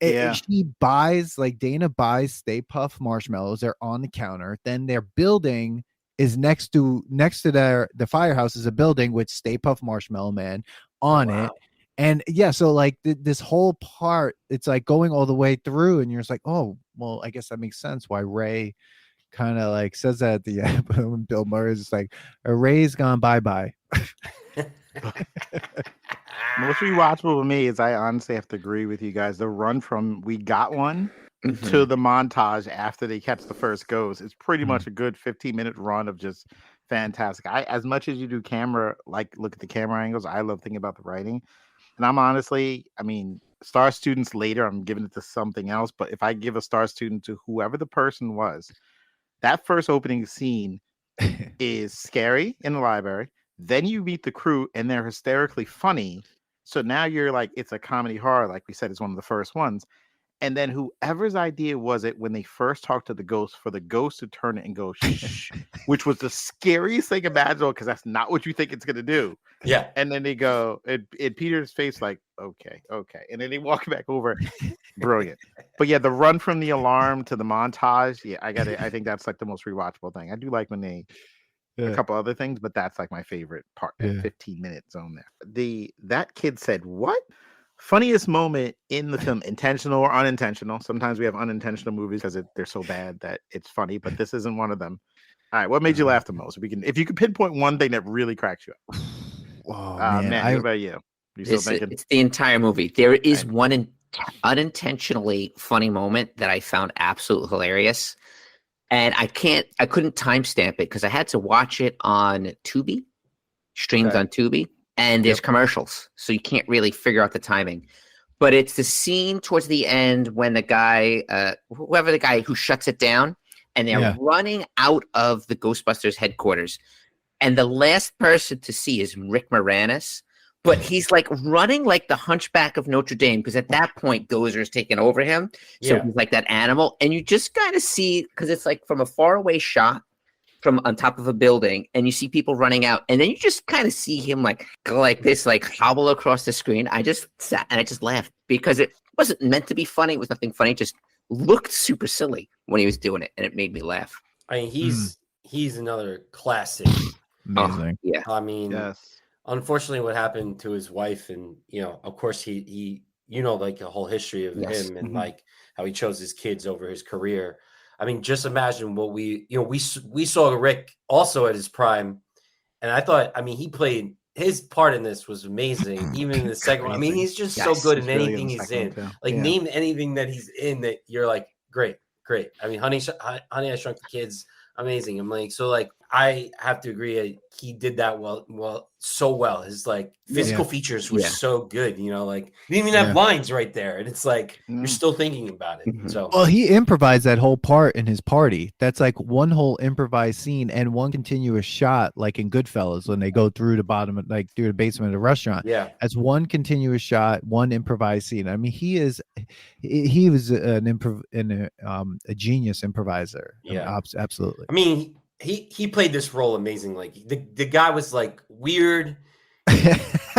She buys, like Dana buys Stay Puft marshmallows. They're on the counter. Then their building is next to the firehouse is a building with Stay Puft Marshmallow Man on it. And so like this whole part, it's like going all the way through, and you're just like, oh, well, I guess that makes sense why Ray kind of like says that at the end. When Bill Murray's just like, Ray's gone bye-bye. Most rewatchable with me is I honestly have to agree with you guys. The run from we got one to the montage after they catch the first ghost is pretty much a good 15-minute run of just fantastic. As much as you do camera, like look at the camera angles, I love thinking about the writing. And I'm honestly, I mean, star students later, I'm giving it to something else. But if I give a star student to whoever the person was, that first opening scene is scary in the library. Then you meet the crew and they're hysterically funny. So now you're like, it's a comedy horror. Like we said, it's one of the first ones. And then whoever's idea was it when they first talked to the ghost for the ghost to turn it and go, shh, which was the scariest thing imaginable because that's not what you think it's going to do. Yeah. And then they go, and Peter's face like, okay. And then they walk back over. Brilliant. But yeah, the run from the alarm to the montage. Yeah, I think that's like the most rewatchable thing. I do like when they, a couple other things, but that's like my favorite part, that 15-minute zone there. That kid said, what? Funniest moment in the film, intentional or unintentional. Sometimes we have unintentional movies because they're so bad that it's funny, but this isn't one of them. All right, what made you laugh the most? If you could pinpoint one thing that really cracks you up. Oh, man, what about you? It's the entire movie. There is one unintentionally funny moment that I found absolutely hilarious. And I couldn't timestamp it because I had to watch it on Tubi, streamed on Tubi, and there's commercials. So you can't really figure out the timing. But it's the scene towards the end when the guy, whoever the guy who shuts it down, and they're running out of the Ghostbusters headquarters. And the last person to see is Rick Moranis. But he's like running like the Hunchback of Notre Dame because at that point Gozer's taken over him. So he's like that animal. And you just kind of see, because it's like from a faraway shot from on top of a building, and you see people running out. And then you just kind of see him like go like this, like hobble across the screen. I just sat and I just laughed because it wasn't meant to be funny. It was nothing funny. It just looked super silly when he was doing it. And it made me laugh. I mean, he's another classic. Amazing. I mean, unfortunately, what happened to his wife, and of course, he like the whole history of him and like how he chose his kids over his career. I mean, just imagine what we saw Rick also at his prime, and I thought, I mean, he played his part in this was amazing. Even in the second one, I mean, he's just so good in anything he's in. Like, name anything that he's in that you're like, great. I mean, Honey, I Shrunk the Kids. Amazing. I'm like, so like I have to agree. He did that so well. His like physical features were so good. You know, like he didn't even have lines right there, and it's like you're still thinking about it. Mhm. So Well, he improvised that whole part in his party. That's like one whole improvised scene and one continuous shot, like in Goodfellas when they go through the bottom, like through the basement of the restaurant. yeah, That's one continuous shot, one improvised scene. I mean, he was a genius improviser. I mean, Yeah. absolutely. I mean, he played this role amazing. Like the guy was like weird,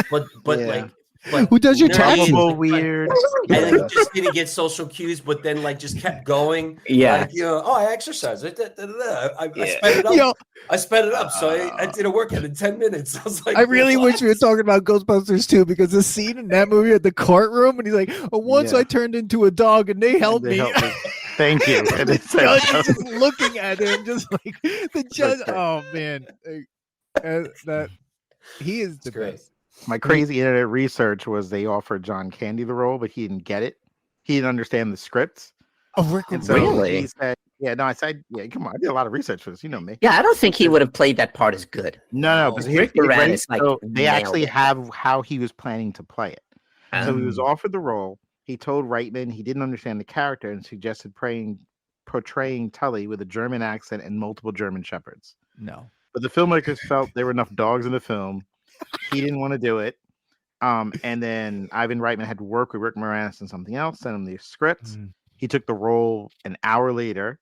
but like. But who does your nerdy, taxes? like, Weird. And then he just didn't get social cues, but then like just kept going. Yeah. Like, you know, I exercise. I sped it up. Yo, I sped it up. So I did a workout in 10 minutes. I was like, I really what? wish we were talking about Ghostbusters too, because the scene in that movie at the courtroom, and he's like, once Yeah. I turned into a dog and they helped me. Thank you. And it's Judge is just looking at him, just like the judge. great. Oh man, that he is the great. best. My crazy internet research was they offered John Candy the role, but he didn't get it. He didn't understand the scripts. Oh, Rick And so Really? he said, I said, come on, I did a lot of research for this. You know me. Yeah, I don't think he would have played that part as good. No, but here's Rick the great- Moranis, like, so they nailed actually it. have how he was planning to play it. So he was Um, offered the role. He told Reitman he didn't understand the character and suggested portraying Tully with a German accent and multiple German shepherds. No. But the filmmakers felt there were enough dogs in the film. He didn't want to do it. And then Ivan Reitman had to work with Rick Moranis on something else, sent him the scripts. He took the role an hour later,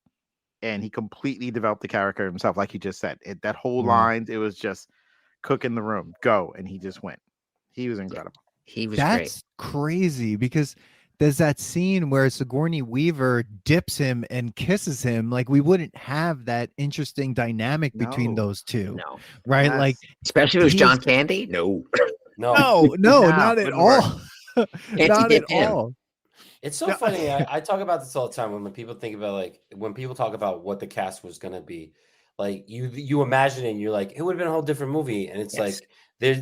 and he completely developed the character himself, like you just said. That whole line, it was just cook in the room, go, and he just went. He was incredible. he was That's crazy because there's that scene where Sigourney Weaver dips him and kisses him. Like we wouldn't have that interesting dynamic between No. those two, great. No, right? Yes. Like especially if it was He's- John Candy. No, No, no, No, not at wouldn't work. all. Can't Not dip at him. all. it's so funny. I talk about this all the time when people think about when people talk about what the cast was gonna be. Like you imagine it and you're like, it would have been a whole different movie. And it's Yes. like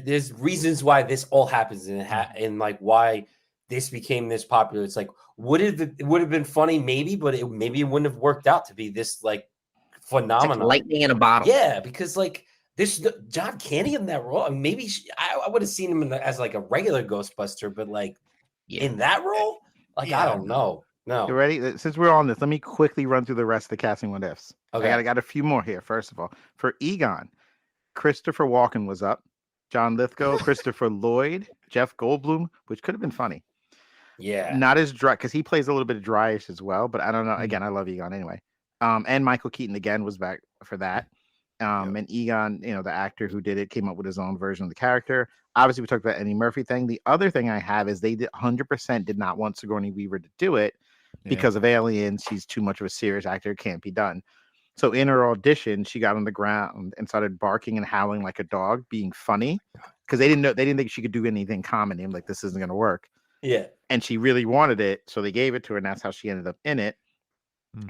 there's reasons why this all happens and like why this became this popular. It's like it would have been funny maybe, but maybe it wouldn't have worked out to be this like it's like phenomenon. lightning in a bottle. Yeah, because like this John Candy in that role. I mean, maybe I would have seen him as like a regular Ghostbuster, but like Yeah. in that role, like I don't know. No. You ready? Since we're on this, let me quickly run through the rest of the casting what ifs. Okay. I got a few more here. First of all, for Egon, Christopher Walken was up. John Lithgow, Christopher Lloyd, Jeff Goldblum, which could have been funny. Yeah. Not as dry because he plays a little bit of dryish as well, but I don't know. Again, I love Egon anyway. And Michael Keaton again was back for that. And Egon, the actor who did it, came up with his own version of the character. Obviously, we talked about Eddie Murphy thing. The other thing I have is they 100% did not want Sigourney Weaver to do it because of Aliens. She's too much of a serious actor; it can't be done. So in her audition, she got on the ground and started barking and howling like a dog, being funny because they didn't think she could do anything comedy. I'm like, this isn't going to work. Yeah. And she really wanted it, so they gave it to her, and that's how she ended up in it.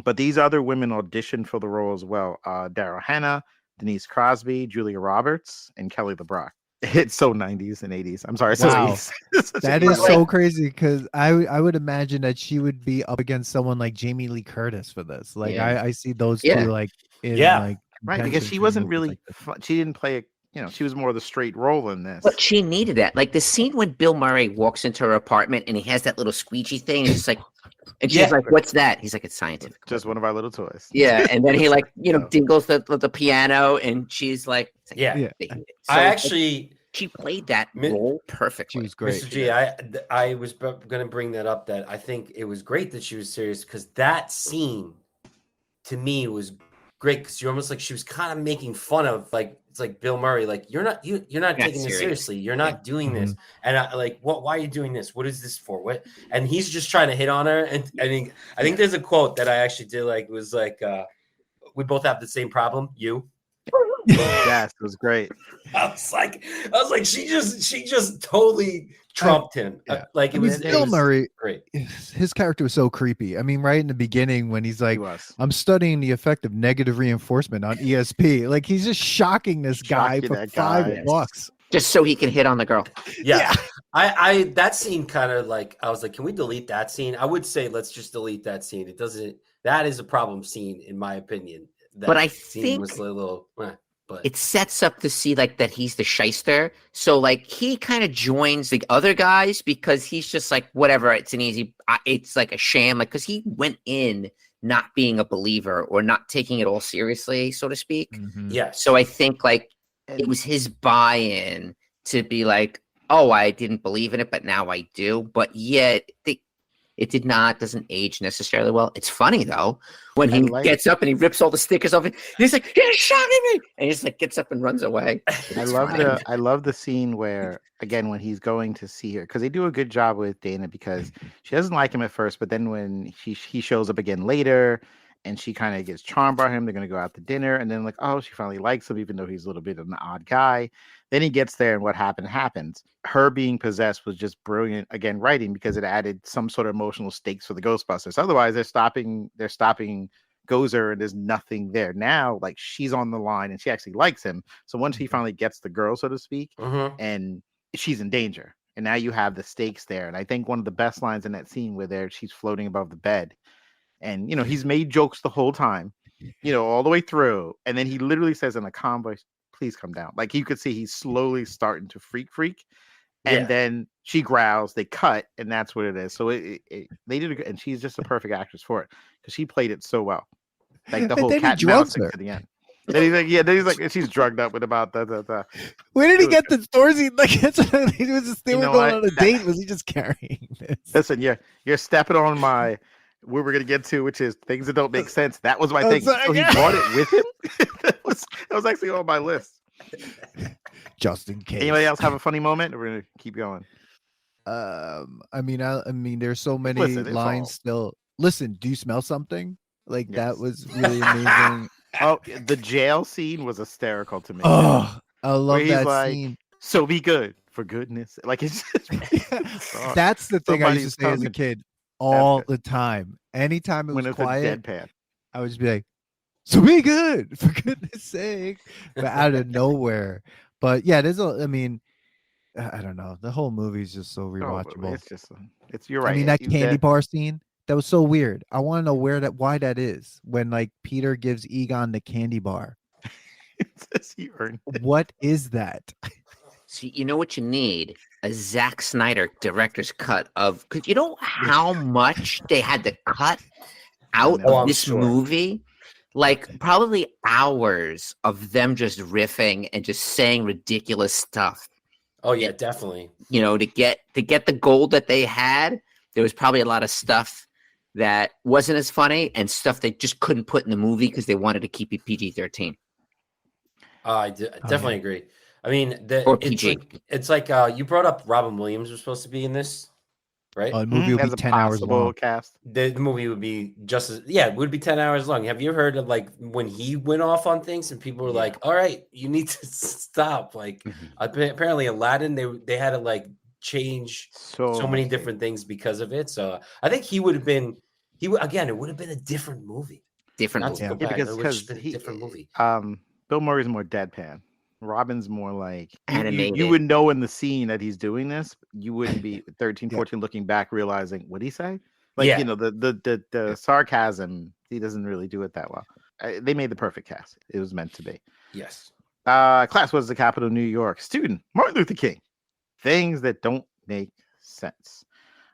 But these other women auditioned for the role as well. Daryl Hannah, Denise Crosby, Julia Roberts, and Kelly LeBrock. It's so 90s and 80s. I'm sorry, so Wow. 80s. That is so crazy because I would imagine that she would be up against someone like Jamie Lee Curtis for this. Like Yeah. I see those Yeah. two like in like right, because contention she for wasn't movies really like this. she didn't play she was more of the straight role in this. But she needed that. Like the scene when Bill Murray walks into her apartment and he has that little squeegee thing, and it's like, and she's like, "What's that?" He's like, "It's scientific." Just one of our little toys. Yeah, and then he like dingles the piano, and she's like, Yeah. Yeah. they hate it. I So, actually, she played that Mi- role She perfectly. was great. Mr. G, I was going to bring that up. That I think it was great that she was serious because that scene, to me, was great because you're almost like she was kind of making fun of it's like Bill Murray, like you're not taking this serious. seriously. You're not doing this, and why are you doing this? What is this for? What? And he's just trying to hit on her. And I think there's a quote that I actually did like was like, "We both have the same problem." You. Yes, it was great. I was like, she just totally trumped him. Like it was Bill Murray. great. His character was so creepy. I mean, right in the beginning when he's like, He was. I'm studying the effect of negative reinforcement on ESP. Like he's just shocking this guy Shocking for that guy. $5. Just so he can hit on the girl. Yeah. I that scene kind of like I was like, can we delete that scene? I would say let's just delete that scene. That is a problem scene in my opinion. That But I scene think was a little But it sets up to see like that he's the shyster. So like he kind of joins the other guys because he's just like, whatever, it's it's like a sham. Like, because he went in not being a believer or not taking it all seriously, so to speak. Mhm. yeah. So I think like it was his buy-in to be like, oh, I didn't believe in it, but now I do. But yet it doesn't age necessarily well. It's funny though when he gets up and he rips all the stickers off it. He's like, "He shot at me!" And he just like gets up and runs away. I love the scene where, again, when he's going to see her, because they do a good job with Dana, because she doesn't like him at first, but then when he shows up again later and she kind of gets charmed by him, they're going to go out to dinner, and then like, oh, she finally likes him even though he's a little bit of an odd guy. Then he gets there and what happens. Her being possessed was just brilliant, again, writing, because it added some sort of emotional stakes for the Ghostbusters. Otherwise they're stopping Gozer and there's nothing there. Now like she's on the line and she actually likes him, so once he finally gets the girl, so to speak, and she's in danger, and now you have the stakes there. And I think one of the best lines in that scene where she's floating above the bed, and he's made jokes the whole time, all the way through, and then he literally says in a calm voice, "Please come down." Like you could see he's slowly starting to freak. And then she growls, they cut, and that's what it is. So they did and she's just a perfect actress for it, because she played it so well. Like the whole cat and mouse thing to the end. Then he's like, she's drugged up with about the. Where did he get the story? Like they were going on a date. Was he just carrying this? Listen, you're stepping on my where we're gonna get to, which is things that don't make sense. That was my thing. So he brought it with him. that was actually on my list. Just in case. Anybody else have a funny moment? We're gonna keep going. I mean, there's so many lines still. Listen, do you smell something? Like that was really amazing. Oh, the jail scene was hysterical to me. Oh, I love that scene. So be good, for goodness. Like it's just that's the thing I used to say as a kid all the time. Anytime it was quiet, deadpan, I would just be like, "So be good, for goodness sake!" But out of nowhere. But yeah, I mean, I don't know. The whole movie is just so rewatchable. You're right. I mean, that candy bar scene, that was so weird. I want to know why that is. When like Peter gives Egon the candy bar. What is that? See, you know what you need? A Zack Snyder director's cut of, because you know how much they had to cut out of this movie? Like probably hours of them just riffing and just saying ridiculous stuff. Oh yeah, definitely. To get the gold that they had, there was probably a lot of stuff that wasn't as funny and stuff they just couldn't put in the movie because they wanted to keep it PG-13. I definitely agree. I mean, or PG. It's like you brought up Robin Williams was supposed to be in this, right? The movie would be 10 hours long. Cast. The movie would be it would be 10 hours long. Have you heard of like when he went off on things and people were like, "All right, you need to stop." Like apparently Aladdin, they had to like change so many different things because of it. So I think it would have been a different movie. Because a different movie. Bill Murray's more deadpan. Robin's more like animated. You would know in the scene that he's doing this. You wouldn't be 13, 14 looking back realizing, what did he say? Like, the sarcasm, he doesn't really do it that well. They made the perfect cast. It was meant to be. Yes. Class was the capital of New York. Student, Martin Luther King. Things that don't make sense.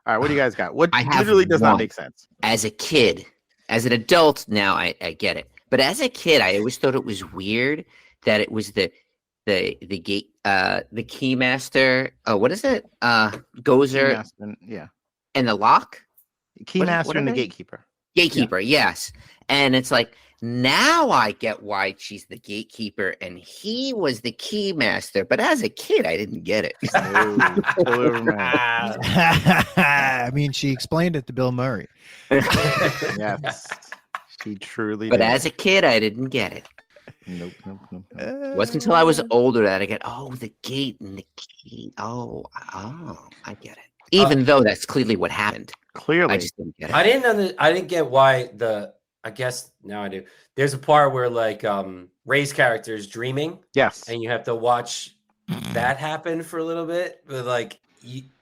All right, what do you guys got? What literally does not make sense? As a kid, as an adult, now I get it. But as a kid, I always thought it was weird that it was the gate, the keymaster. What is it? Gozer. And the lock. Keymaster and the gatekeeper. Gatekeeper, yes. And it's like, now I get why she's the gatekeeper and he was the keymaster. But as a kid, I didn't get it. I mean, she explained it to Bill Murray. Yes, she truly did. But as as a kid, I didn't get it. Nope. It wasn't until I was older that I get, the gate and the key. Oh, I get it. Even though that's clearly what happened. Clearly. I just didn't get it. I didn't get why I guess now I do. There's a part where like Ray's character is dreaming. Yes. And you have to watch that happen for a little bit. But like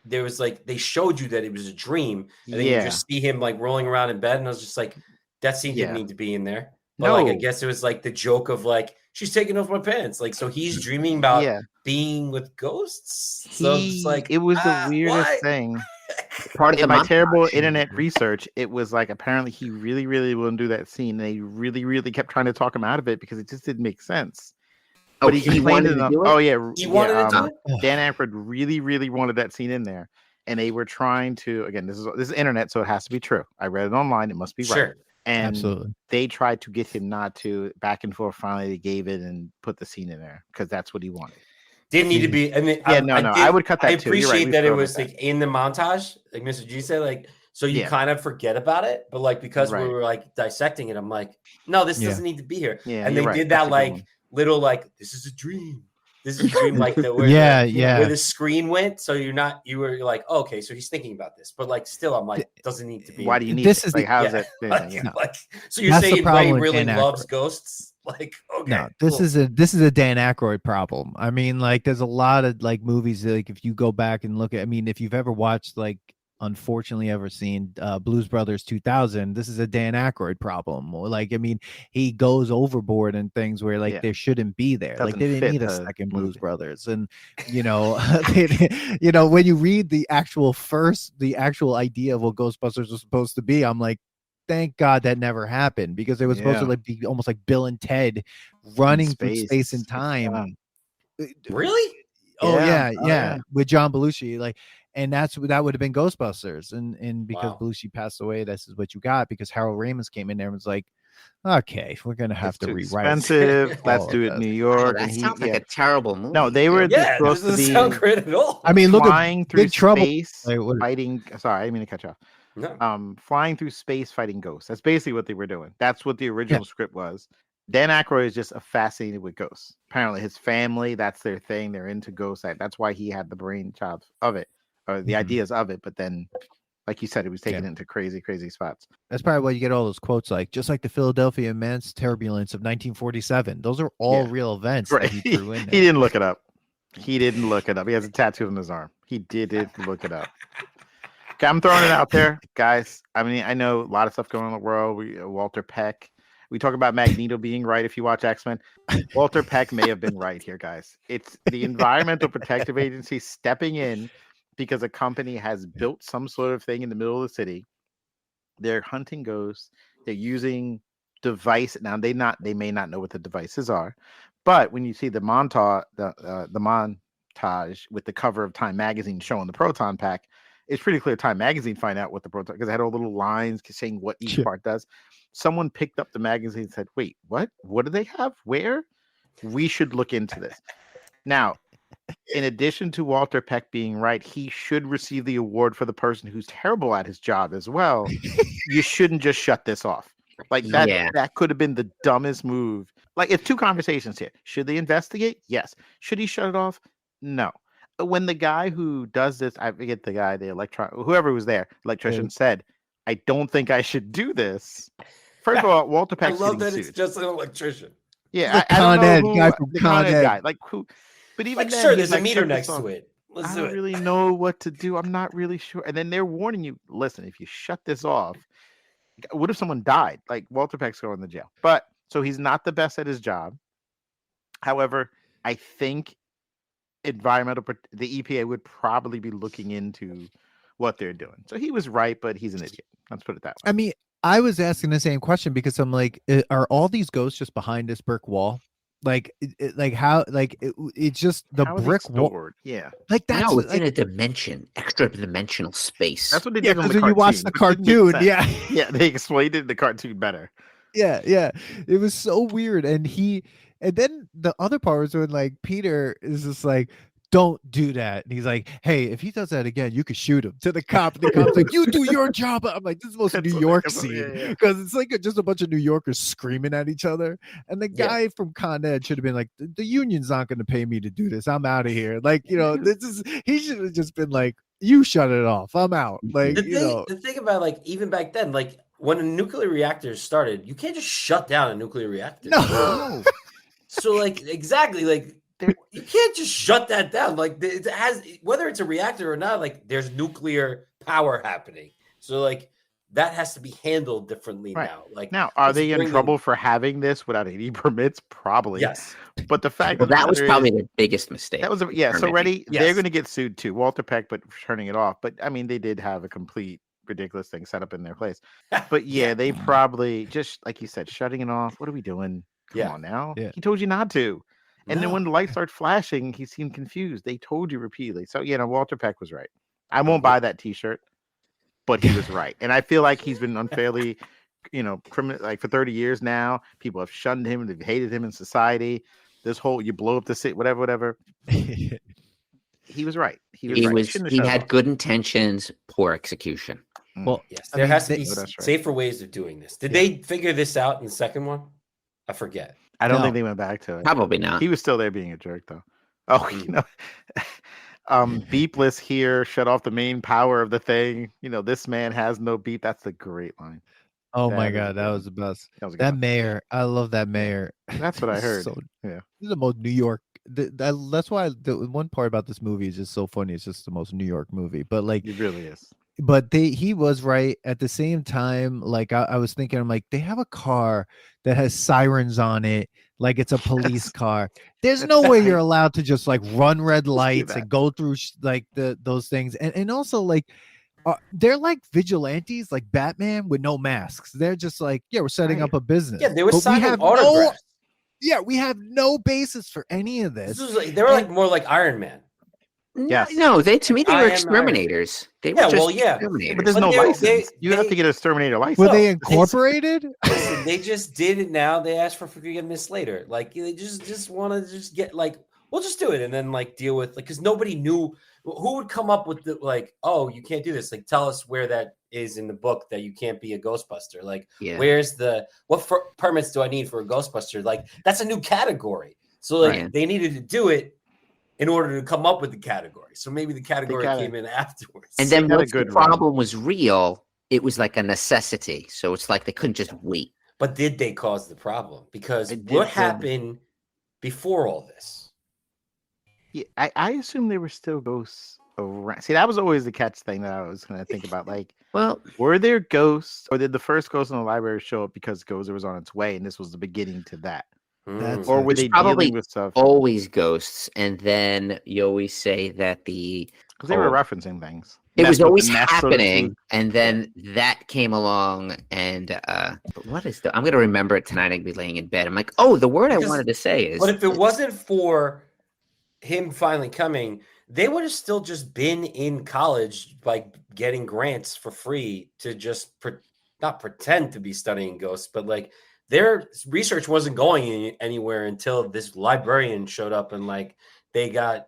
there was like they showed you that it was a dream. And then you just see him like rolling around in bed. And I was just like, that scene didn't need to be in there. But like, I No. guess it was like the joke of like, she's taking off my pants. Like, so he's dreaming about Yeah. being with ghosts. So I'm just like, It was the weirdest why? thing. Part of In the my montage. terrible internet research, it was like apparently he really, really wouldn't do that scene. And they really, really kept trying to talk him out of it because it just didn't make sense. Oh, But he complained wanted to enough. do it? Oh yeah, He wanted to do it? Dan Aykroyd really, really wanted that scene in there, and they were trying to. Again, this is internet, so it has to be true. I read it online; it must be right. Sure. And Absolutely. they tried to get him not to. Back and forth. Finally, they gave it and put the scene in there because that's what he wanted. Didn't need to be. I mean, I would cut that I too. You're right, appreciate we that it forgot was about like in the montage, like Mr. G said, like, so you kind of forget about it, but like because we were like dissecting it, I'm like, no, this doesn't need to be here. Yeah, and they did that like little like, this is a dream. This is a dream, like the where the screen went. So you were like, oh, okay, so he's thinking about this, but like still, I'm like, doesn't need to be. Why do you need this? It? Is like, the, how's it? Like, so you're That's the saying problem Ray with really Dan loves Aykroyd. ghosts? Like, okay, no, this is a Dan Aykroyd problem. I mean, like, there's a lot of like movies that, like, if you go back and look at, I mean, if you've ever watched, like, unfortunately ever seen Blues Brothers 2000, this is a Dan Aykroyd problem. Or like, I mean, he goes overboard in things where like there shouldn't be there. Like, they didn't need a second Blues Brothers. And you know, you know, when you read the actual idea of what Ghostbusters was supposed to be, I'm like, thank God that never happened, because it was supposed to like be almost like Bill and Ted running through space and time. Really? Oh yeah, with John Belushi, like, and that would have been Ghostbusters, and because Belushi passed away, this is what you got, because Harold Ramis came in there and was like, okay, we're gonna have to rewrite. Expensive. Let's do it in New York. Oh, that sounds like a terrible movie. No, they were supposed to be sound great at all. I mean, look flying at through Big Trouble space, fighting. Sorry, I didn't mean to cut you off. No. Flying through space, fighting ghosts. That's basically what they were doing. That's what the original script was. Dan Aykroyd is just fascinated with ghosts. Apparently, his family, that's their thing. They're into ghosts. That's why he had the brainchild of it, or the ideas of it. But then, like you said, it was taken into crazy, crazy spots. That's probably why you get all those quotes, like, just like the Philadelphia mass turbulence of 1947. Those are all real events that he threw in there. He didn't look it up. He didn't look it up. He has a tattoo on his arm. He didn't look it up. Okay, I'm throwing it out there, guys. I mean, I know a lot of stuff going on in the world. Walter Peck. We talk about Magneto being right if you watch X-Men. Walter Peck may have been right here, guys. It's the Environmental Protective Agency stepping in because a company has built some sort of thing in the middle of the city. They're hunting ghosts. They're using device. Now they may not know what the devices are, but when you see the montage with the cover of Time magazine showing the proton pack, it's pretty clear Time magazine find out what the proton, because they had all little lines saying what each part does. Someone picked up the magazine and said, wait, what do they have? Where? We should look into this. Now, in addition to Walter Peck being right, he should receive the award for the person who's terrible at his job as well. You shouldn't just shut this off. Like that could have been the dumbest move. Like, it's two conversations here. Should they investigate? Yes. Should he shut it off? No. When the guy who does this, I forget the guy, whoever was there, electrician said, I don't think I should do this. First of all, Walter Peck. I love that it's just an electrician. Yeah, I don't know the Con Ed guy. Like who? But even like, then, sure, there's like, a meter next to it. I don't really know what to do. I'm not really sure. And then they're warning you, listen, if you shut this off, what if someone died? Like, Walter Peck's going to jail. But so he's not the best at his job. However, I think the EPA would probably be looking into what they're doing. So he was right, but he's an idiot. Let's put it that way. I mean, I was asking the same question because I'm like, are all these ghosts just behind this brick wall? Like, it's just the brick wall. Yeah. Like, that's it's in a dimension, extra dimensional space. That's what they did on the when cartoon. You watch the cartoon, yeah, they explained it in the cartoon better. Yeah, it was so weird. And then the other part was when, like, Peter is just like, don't do that. And he's like, hey, if he does that again, you could shoot him, to the cop. And the cop's like, you do your job. I'm like, this is the most New York scene, because it's like just a bunch of New Yorkers screaming at each other. And the guy from Con Ed should have been like, the union's not going to pay me to do this. I'm out of here. Like, you know, he should have just been like, you shut it off. I'm out. Like, the thing about, like, even back then, like, when a nuclear reactor started, you can't just shut down a nuclear reactor. No. So, like, exactly, like, you can't just shut that down. Like, it has, whether it's a reactor or not, like, there's nuclear power happening. So, like, that has to be handled differently Right. now. Like Now, are let's they in bring trouble for having this without any permits? Probably. Yes. But the fact Well, of the that was matter probably is, the biggest mistake. that was so permitting. ready. Yes. They're going to get sued too. Walter Peck, but for turning it off. But I mean, they did have a complete ridiculous thing set up in their place. But yeah, they probably just like you said, shutting it off. What are we doing? Come on now. Yeah. He told you not to. And then No. when the lights start flashing, he seemed confused. They told you repeatedly. So Walter Peck was right. I won't buy that T-shirt, but he was right. And I feel like he's been unfairly, criminal. Like for 30 years now, people have shunned him. They've hated him in society. This whole you blow up the city, whatever. He was right. He had good intentions, poor execution. Well, Yes, there has to be that's right. safer ways of doing this. Did they figure this out in the second one? I forget. I don't No. think they went back to it. Probably not. He was still there being a jerk, though. Oh, beepless here, shut off the main power of the thing. This man has no beep. That's a great line. oh my That is God, a that good was the best. That was a good That one. mayor, I love that mayor. That's what I heard. So, Yeah. this is the most New York. That's why the one part about this movie is just so funny. It's just the most New York movie. But like, It really is. but he was right at the same time. Like I was thinking, I'm like, they have a car that has sirens on it, like it's a police Yes. car. There's no way you're allowed to just like run red lights that. and go through like those things, and also like. They're like vigilantes, like Batman with no masks. They're just like, yeah, we're setting up a business. Yeah, they were But we signing have autographs. we have no basis for any of this. This was like, they were like more like Iron Man. Yes. No, to me they I were am exterminators. They were Yeah, just well, yeah. exterminators. But there's But no they- license. they- You have they- to get a exterminator license. Were they they- incorporated? Listen, they just did it now. They asked for forgiveness later. Like they just want to just get like, we'll just do it and then like deal with like because nobody knew who would come up with the like, oh, you can't do this. Like, tell us where that is in the book that you can't be a Ghostbuster. Like, Yeah. where's what permits do I need for a Ghostbuster? Like, that's a new category. So like Right. they needed to do it in order to come up with the category. So maybe the category came in afterwards. And then got a once the good run. problem was real, it was like a necessity. So it's like they couldn't just wait. But did they cause the problem? Because It what did. happened before all this? Yeah, I assume there were still ghosts around. See, that was always the catch thing that I was going to think about. Like, Well, were there ghosts, or did the first ghost in the library show up because Gozer was on its way, and this was the beginning to that? That's Or were There's they probably dealing with stuff? always ghosts, and then you always say that Because they were referencing things. it Mess was with the always nest, so to happening, speak. and then that came along, and but what is I'm gonna remember it tonight. I'd be laying in bed. I'm like, oh, the word I Because- wanted to say is. But if it wasn't for him finally coming, they would have still just been in college, like getting grants for free to just not pretend to be studying ghosts, but like their research wasn't going anywhere until this librarian showed up and like they got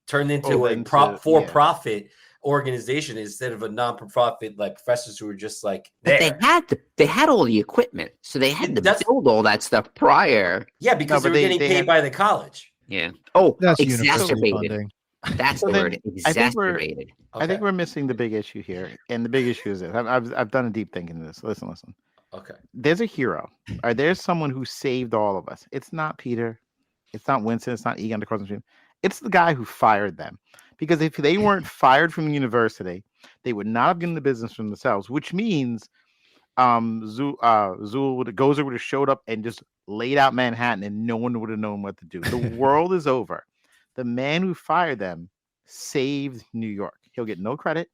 turned into a for-profit organization instead of a non-profit like professors who were just like there. But they had all the equipment, so they had to build all that stuff prior. Yeah, because No, they but were getting paid by the college. Yeah. Oh, That's university exacerbated. funding. That's So the then, word. I think we're- Exacerbated. I think we're missing the big issue here, and the big issue is this. I've done a deep thinking into this. Listen. Okay. There's a hero. Or there's someone who saved all of us. It's not Peter. It's not Winston. It's not Egon the Crossing Stream. It's the guy who fired them. Because if they weren't fired from the university, they would not have gotten the business from themselves, which means Gozer would have showed up and just laid out Manhattan and no one would have known what to do. The world is over. The man who fired them saved New York. He'll get no credit.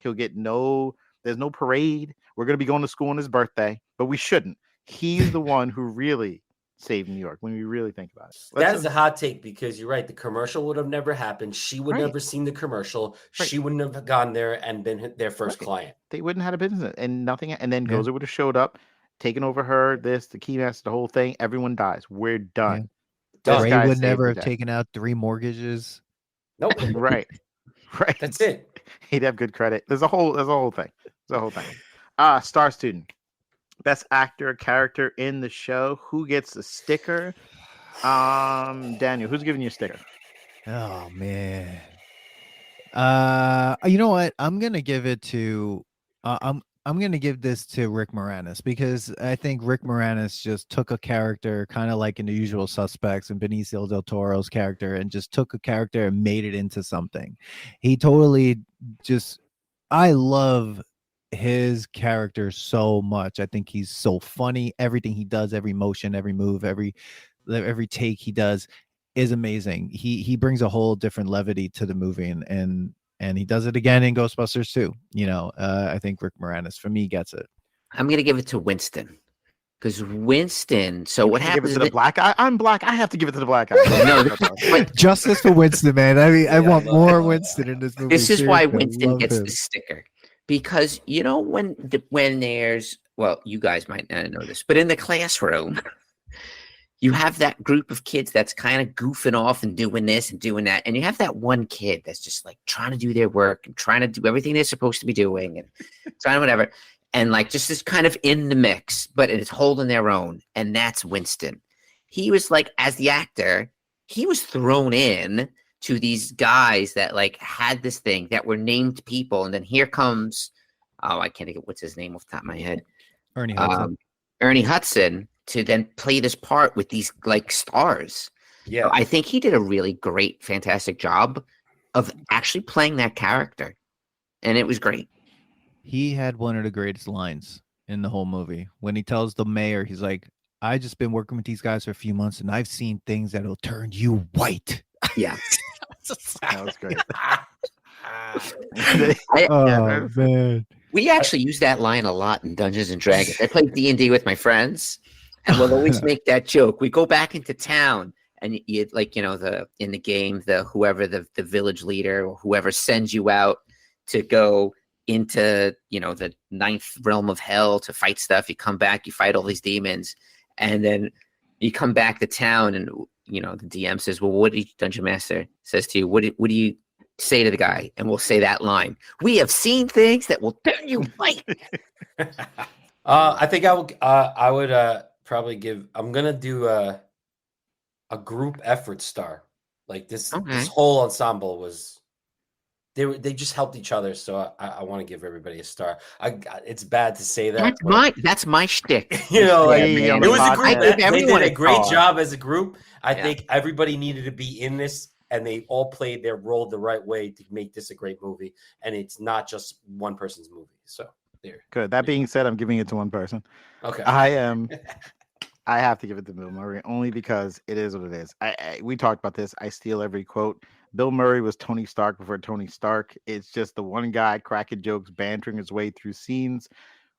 There's no parade. We're going to be going to school on his birthday, but we shouldn't. He's the one who really saved New York when we really think about it. That is a hot take because you're right. The commercial would have never happened. She would Right. never seen the commercial. Right. She wouldn't have gone there and been their first Right. client. They wouldn't have had a business and nothing. And then Yeah. Gozer would have showed up, taken over her, the keymaster, the whole thing. Everyone dies. We're done. This Ray guy would saved never the have day. taken out 3 mortgages. Nope. Right. Right. That's it. He'd have good credit. There's a whole thing. Star Student. Best actor, character in the show. Who gets the sticker? Daniel, who's giving you a sticker? Oh man. You know what? I'm gonna give it to I'm gonna give this to Rick Moranis because I think Rick Moranis just took a character kind of like in The Usual Suspects and Benicio del Toro's character and just took a character and made it into something. He totally just I love his character so much. I think he's so funny. Everything he does, every motion, every move, every take he does is amazing. He brings a whole different levity to the movie, and he does it again in Ghostbusters too. I think Rick Moranis for me gets it. I'm gonna give it to Winston. Because Winston, so what happens to the black guy? I'm black. I have to give it to the black guy. but Justice for Winston, man. I mean, I want more Winston in this movie. This is why Seriously, Winston gets the sticker. Because when there's, well, you guys might not know this, but in the classroom, you have that group of kids that's kind of goofing off and doing this and doing that, and you have that one kid that's just like trying to do their work and trying to do everything they're supposed to be doing and trying whatever. And like just is kind of in the mix, but it's holding their own. And that's Winston. He was like, as the actor, he was thrown in to these guys that like had this thing that were named people. And then here comes, I can't think of what's his name off the top of my head. Ernie Hudson to then play this part with these like stars. Yeah. So I think he did a really great, fantastic job of actually playing that character. And it was great. He had one of the greatest lines in the whole movie when he tells the mayor, he's like, I just been working with these guys for a few months and I've seen things that'll turn you white. Yeah. That was great. Man. We actually use that line a lot in Dungeons and Dragons. I play D&D with my friends, and we'll always make that joke. We go back into town, and you like, in the game, whoever the village leader or whoever sends you out to go into the ninth realm of hell to fight stuff. You come back, you fight all these demons, and then you come back to town, and the DM says, "Well, what did Dungeon Master says to you? What do you say to the guy?" And we'll say that line: "We have seen things that will turn you white." I think I would probably give. I'm gonna do a group effort star. Like this whole ensemble was. They just helped each other, so I want to give everybody a star. It's bad to say that. That's my shtick. It was a group. They did a great job as a group. I think everybody needed to be in this, and they all played their role the right way to make this a great movie. And it's not just one person's movie. So there. Good. That being said, I'm giving it to one person. Okay. I have to give it to Bill Murray only because it is what it is. We talked about this. I steal every quote. Bill Murray was Tony Stark before Tony Stark. It's just the one guy cracking jokes, bantering his way through scenes.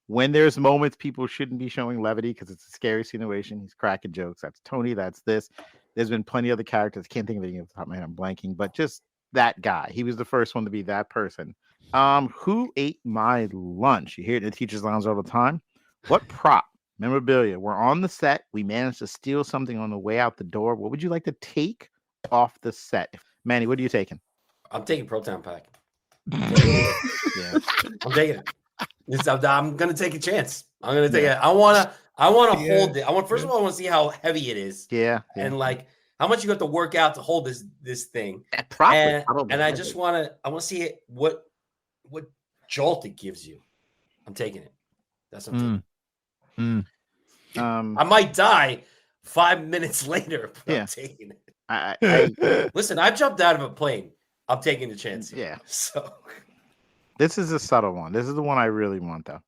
When there's moments people shouldn't be showing levity because it's a scary situation, he's cracking jokes. That's Tony. That's this. There's been plenty of other characters. I can't think of anything off the top of my head. I'm blanking. But just that guy. He was the first one to be that person. Who ate my lunch? You hear it in the teacher's lounge all the time. What prop? Memorabilia. We're on the set. We managed to steal something on the way out the door. What would you like to take off the set? Manny, what are you taking? I'm taking Proton Pack. I'm taking it. I'm gonna take a chance. I'm gonna take it. I wanna hold it. First of all, I want to see how heavy it is. Yeah. And like how much you have to work out to hold this thing. That probably. And I just want to see it, what jolt it gives you. I'm taking it. That's what I'm taking. I might die 5 minutes later, but I'm taking it. Listen, I've jumped out of a plane. I'm taking the chance here. Yeah. So this is a subtle one. This is the one I really want, though.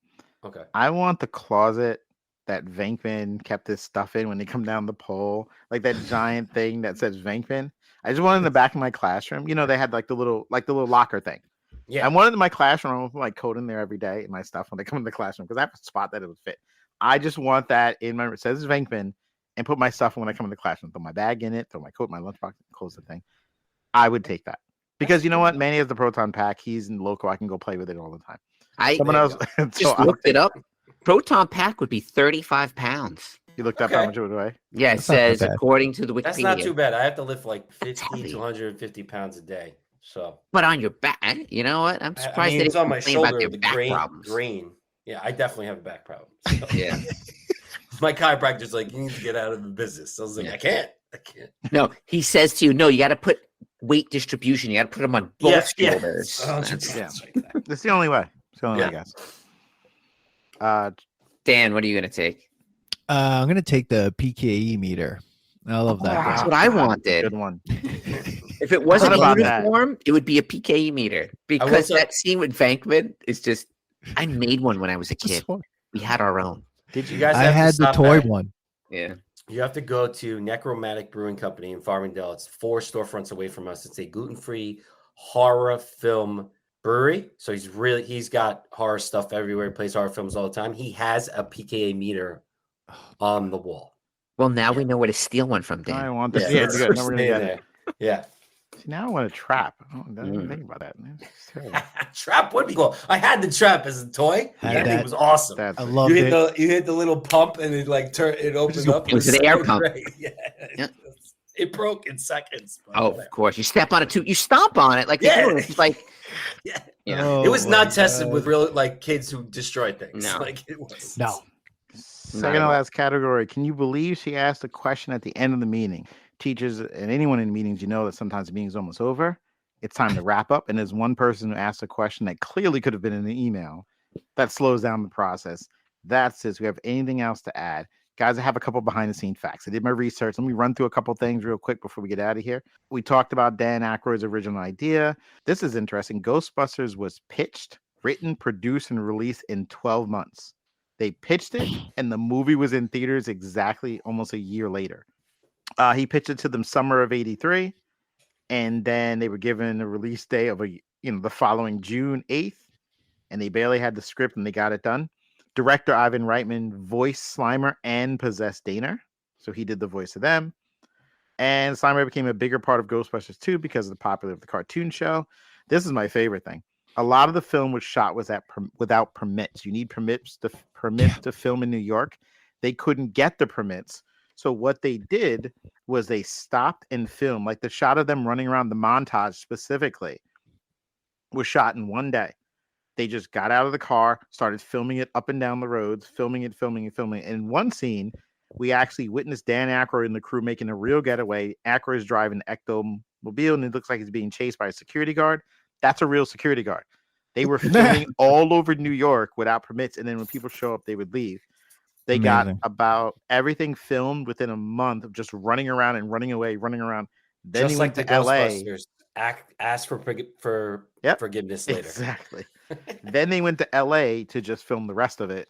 Okay. I want the closet that Venkman kept his stuff in when they come down the pole, like that giant thing that says Venkman. I just wanted in the back of my classroom. They had like the little locker thing. Yeah. I wanted in my classroom. I put my coat in there every day and my stuff when they come in the classroom because I have a spot that it would fit. I just want that in my. It says Venkman, and put my stuff when I come in the classroom. Throw my bag in it. Throw my coat, my lunchbox, close the thing. I would take that because you know what? Manny has the Proton Pack. He's in local. I can go play with it all the time. Someone else just looked it up. Proton Pack would be 35 pounds. You looked up how much it would weigh? Yeah, it says according to the Wikipedia. That's not too bad. I have to lift like 50 to 150 pounds a day. So, but on your back, you know what? I'm surprised it's on my shoulder. About the grain. Yeah, I definitely have a back problem. So. Yeah. My chiropractor's like, you need to get out of the business. I was like, I can't. No, he says to you, no, you got to put weight distribution. You got to put them on both shoulders. That's the only way. It's the only way, guys. Dan, what are you going to take? I'm going to take the PKE meter. I love that. That's what I wanted. Good one. If it wasn't a uniform, it would be a PKE meter because that scene with Venkman is just I made one when I was a kid. We had our own. Did you guys? I have to had the stop toy at- one. Yeah. You have to go to Necromantic Brewing Company in Farmingdale. It's 4 storefronts away from us. It's a gluten-free horror film brewery. So he's got horror stuff everywhere. He plays horror films all the time. He has a PKA meter on the wall. Well, now we know where to steal one from, I Dan. want this. Yeah, Yeah, it's good. Now we're gonna staying get there. it. Yeah. See, now I want to trap. I didn't even think about that. It's terrible. Trap would be cool. I had the trap as a toy. Had That thing that. was awesome. That's I it. loved You it. hit the little pump and it like it opened up. It was an air pump. great. Yeah. Yeah. It broke in seconds. but Oh, whatever. of course. You step on it too. You stomp on it like Yeah. it's like Yeah. yeah. Oh, It was not my tested God. with real like kids who destroy things. No. Like it was. No. Second to last category. Can you believe she asked a question at the end of the meeting? Teachers and anyone in meetings, you know that sometimes the meeting's almost over. It's time to wrap up. And there's one person who asked a question that clearly could have been in the email that slows down the process. That's it. We have anything else to add? Guys, I have a couple behind the scene facts. I did my research. Let me run through a couple things real quick before we get out of here. We talked about Dan Aykroyd's original idea. This is interesting. Ghostbusters was pitched, written, produced, and released in 12 months. They pitched it, and the movie was in theaters exactly almost a year later. He pitched it to them summer of '83, and then they were given a release day of the following June 8th, and they barely had the script, and they got it done. Director Ivan Reitman voiced Slimer and possessed Daner, so he did the voice of them. And Slimer became a bigger part of Ghostbusters 2 because of the popularity of the cartoon show. This is my favorite thing. A lot of the film was shot without permits. You need permits to film in New York. They couldn't get the permits. So what they did was they stopped and filmed. Like the shot of them running around, the montage specifically was shot in one day. They just got out of the car, started filming it up and down the roads, filming it. And in one scene, we actually witnessed Dan Aykroyd and the crew making a real getaway. Aykroyd is driving an Ectomobile, and it looks like he's being chased by a security guard. That's a real security guard. They were filming all over New York without permits, and then when people show up, they would leave. They Amazing. got about everything filmed within a month of just running around and running away, running around. Then Just he like went the to LA. Ghostbusters. Ask for Yep. forgiveness later. Exactly. Then they went to LA to just film the rest of it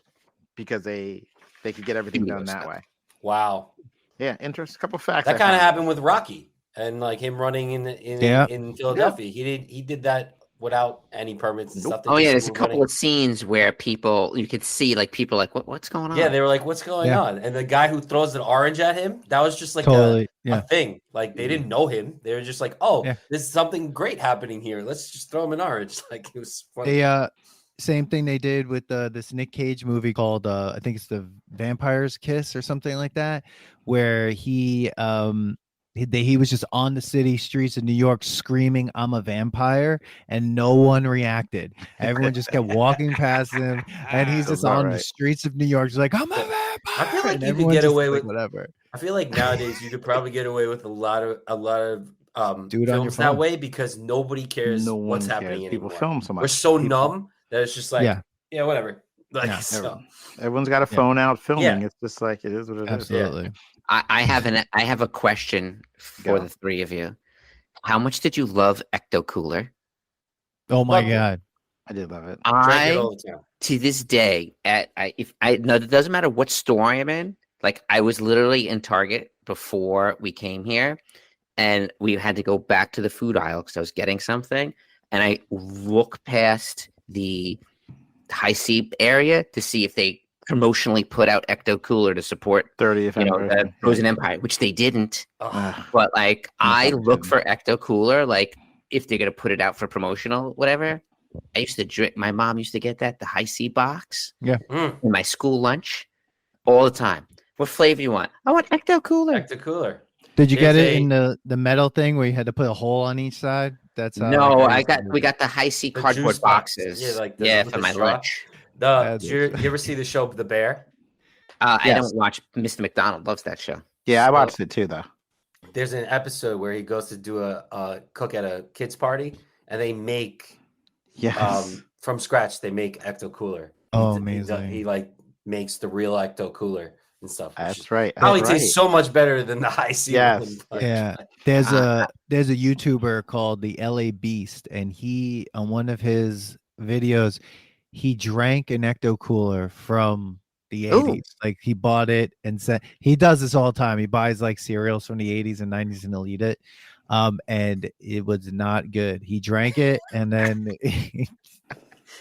because they could get everything done that way. Wow. Yeah, interesting. Couple facts. That I kind of found. happened with Rocky and like him running in Philadelphia. He did that without any permits and stuff. They Oh yeah, just there's a were couple running. of scenes where you could see like people like what's going on? Yeah, they were like, "What's going Yeah. on?" And the guy who throws an orange at him, that was just like Totally. a Yeah. thing. Like they didn't know him. They were just like, "Oh, Yeah. there's something great happening here. Let's just throw him an orange." Like it was funny. They same thing they did with this Nick Cage movie called I think it's The Vampire's Kiss or something like that, where he was just on the city streets of New York screaming, "I'm a vampire," and no one reacted. Everyone just kept walking past him, and he's just Sounds on about the right. streets of New York, just like, "I'm a vampire." I feel like and you could everyone's get just away like, with whatever. I feel like nowadays you could probably get away with a lot of Do it on your films that phone. way because nobody cares No one what's cares. happening People anymore. film so much. We're so People- numb that it's just like, Yeah. whatever. Like, Yeah. so. Everyone's got a Yeah. phone out filming. Yeah. It's just like it is what it is. Absolutely. I have a question for Go. the three of you. How much did you love Ecto Cooler? Oh my Lovely. God. I did love it. Drink it I all the time. to this day, no, it doesn't matter what store I'm in. Like I was literally in Target before we came here, and we had to go back to the food aisle because I was getting something, and I look past the high C area to see if they promotionally put out Ecto Cooler to support 30th the anniversary. Frozen Empire, which they didn't. Ugh. But like I fucking look kidding. for Ecto Cooler, like if they're gonna put it out for promotional, whatever. I used to drink. My mom used to get that, the high C box, Mm. in my school lunch, all the time. What flavor you want? I want Ecto Cooler. Back to cooler. Did you get There's it a- in the metal thing where you had to put a hole on each side? That's how No, used to do we it. got the high C The cardboard juice box. boxes. Yeah, like for the my straw. lunch. That's Did you ever see the show The Bear? I Yes. don't watch. Mr. McDonald loves that show. Yeah, I So- watched it too, though. There's an episode where he goes to do a cook at a kid's party, and they make Yes. from scratch. They make Ecto Cooler. Oh, He amazing. like makes the real Ecto Cooler and stuff. which That's is- right. Probably That's tastes right. so much better than the high C. Yes. one, but- Yeah. There's a YouTuber called the LA Beast, and he on one of his videos he drank an Ecto Cooler from the Ooh. 80s. Like he bought it and said he does this all the time. He buys like cereals from the 80s and 90s and he'll eat it. And it was not good. He drank it and then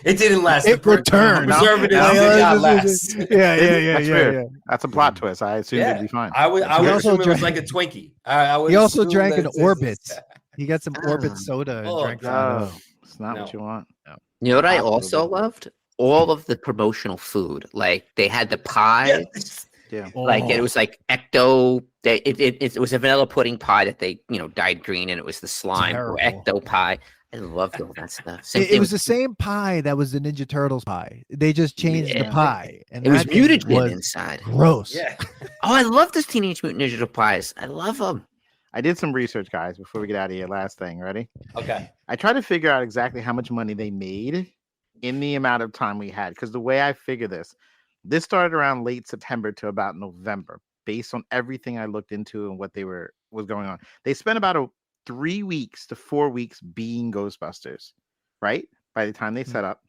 It didn't last. it returned. Preservatives No. did not last. That's weird. That's a plot twist. I assumed it'd be fine. I would He also assume it was drank- like a Twinkie. I would He also assume drank that an it's- Orbitz. He got some Orbit soda and Oh, drank that. No, it's not No. what you want. You know what I Absolutely. also loved? All of the promotional food. Like they had the pie. Yeah. Like it was like ecto. It was a vanilla pudding pie that they dyed green, and it was the slime or Terrible. ecto pie. I loved all that stuff. Same It thing was with- the same pie that was the Ninja Turtles pie. They just changed the Yeah. pie. And It was that thing mutagen was inside. gross. Yeah. Oh, I love those Teenage Mutant Ninja Turtle pies. I love them. I did some research, guys, before we get out of here. Last thing, ready? Okay. I tried to figure out exactly how much money they made in the amount of time we had. Because the way I figure this started around late September to about November, based on everything I looked into and what was going on. They spent about 3 weeks to 4 weeks being Ghostbusters, right? By the time they set up.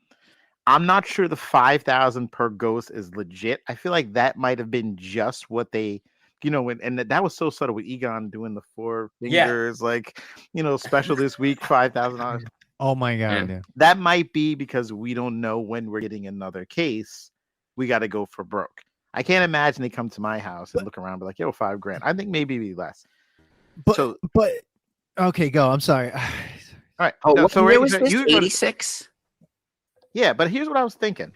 I'm not sure the 5,000 per ghost is legit. I feel like that might have been just what they, and that was so subtle with Egon doing the 4 fingers, like, special this week, $5,000. Oh my god. Yeah. That might be because we don't know when we're getting another case. We got to go for broke. I can't imagine they come to my house and look around and be like, yo, $5,000. I think maybe it'd be less. But okay, go. I'm sorry. All right. Oh, no, what so year Ray, was this? you- 86. Yeah, but here's what I was thinking.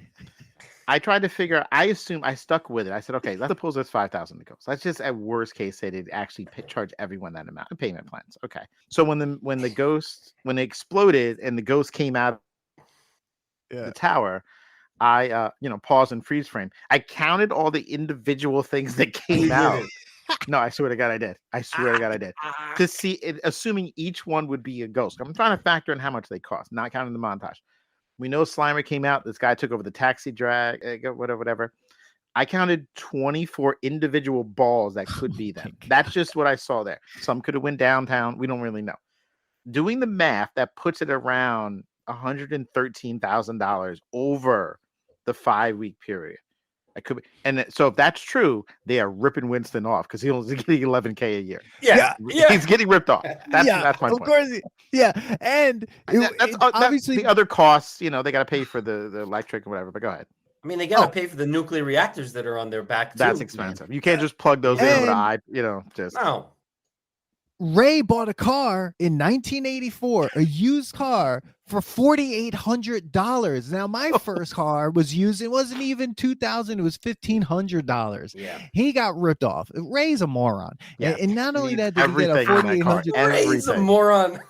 I tried to figure. I assume I stuck with it. I said, okay, let's suppose there's 5,000 to go. So let's just, at worst case, say they'd actually charge everyone that amount of payment plans. Okay. So when they exploded and the ghost came out of the tower, I paused and freeze frame. I counted all the individual things that came out. No, I swear to God, I did. I swear to God, I did. To see it, assuming each one would be a ghost. I'm trying to factor in how much they cost, not counting the montage. We know Slimer came out. This guy took over the taxi drag, whatever. I counted 24 individual balls that could be them. That's just what I saw there. Some could have went downtown. We don't really know. Doing the math, that puts it around $113,000 over the 5-week period. That could be, and so if that's true, they are ripping Winston off because he's getting $11K a year. Yeah. He's getting ripped off. That's my point. Of course, and That's obviously the other costs. They got to pay for the electric and whatever. But go ahead. I mean, they got to pay for the nuclear reactors that are on their back, too. That's expensive. You can't just plug those in with an eye. Just No. Ray bought a car in 1984, a used car for $4,800. Now, my first car was used. It wasn't even $2,000. It was $1,500. Yeah. He got ripped off. Ray's a moron. Yeah. And not only that, did he Everything get a in that car. $4,800. Ray's a moron.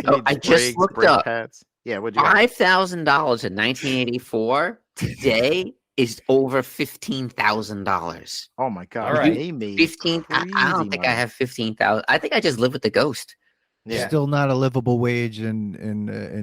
Oh, I just looked brake up. pads. Yeah, what'd you got? $5,000 in 1984 today is over $15,000. Oh my God! All right. They made 15. I don't think I money. have 15,000. I think I just live with the ghost. Yeah. Still not a livable wage in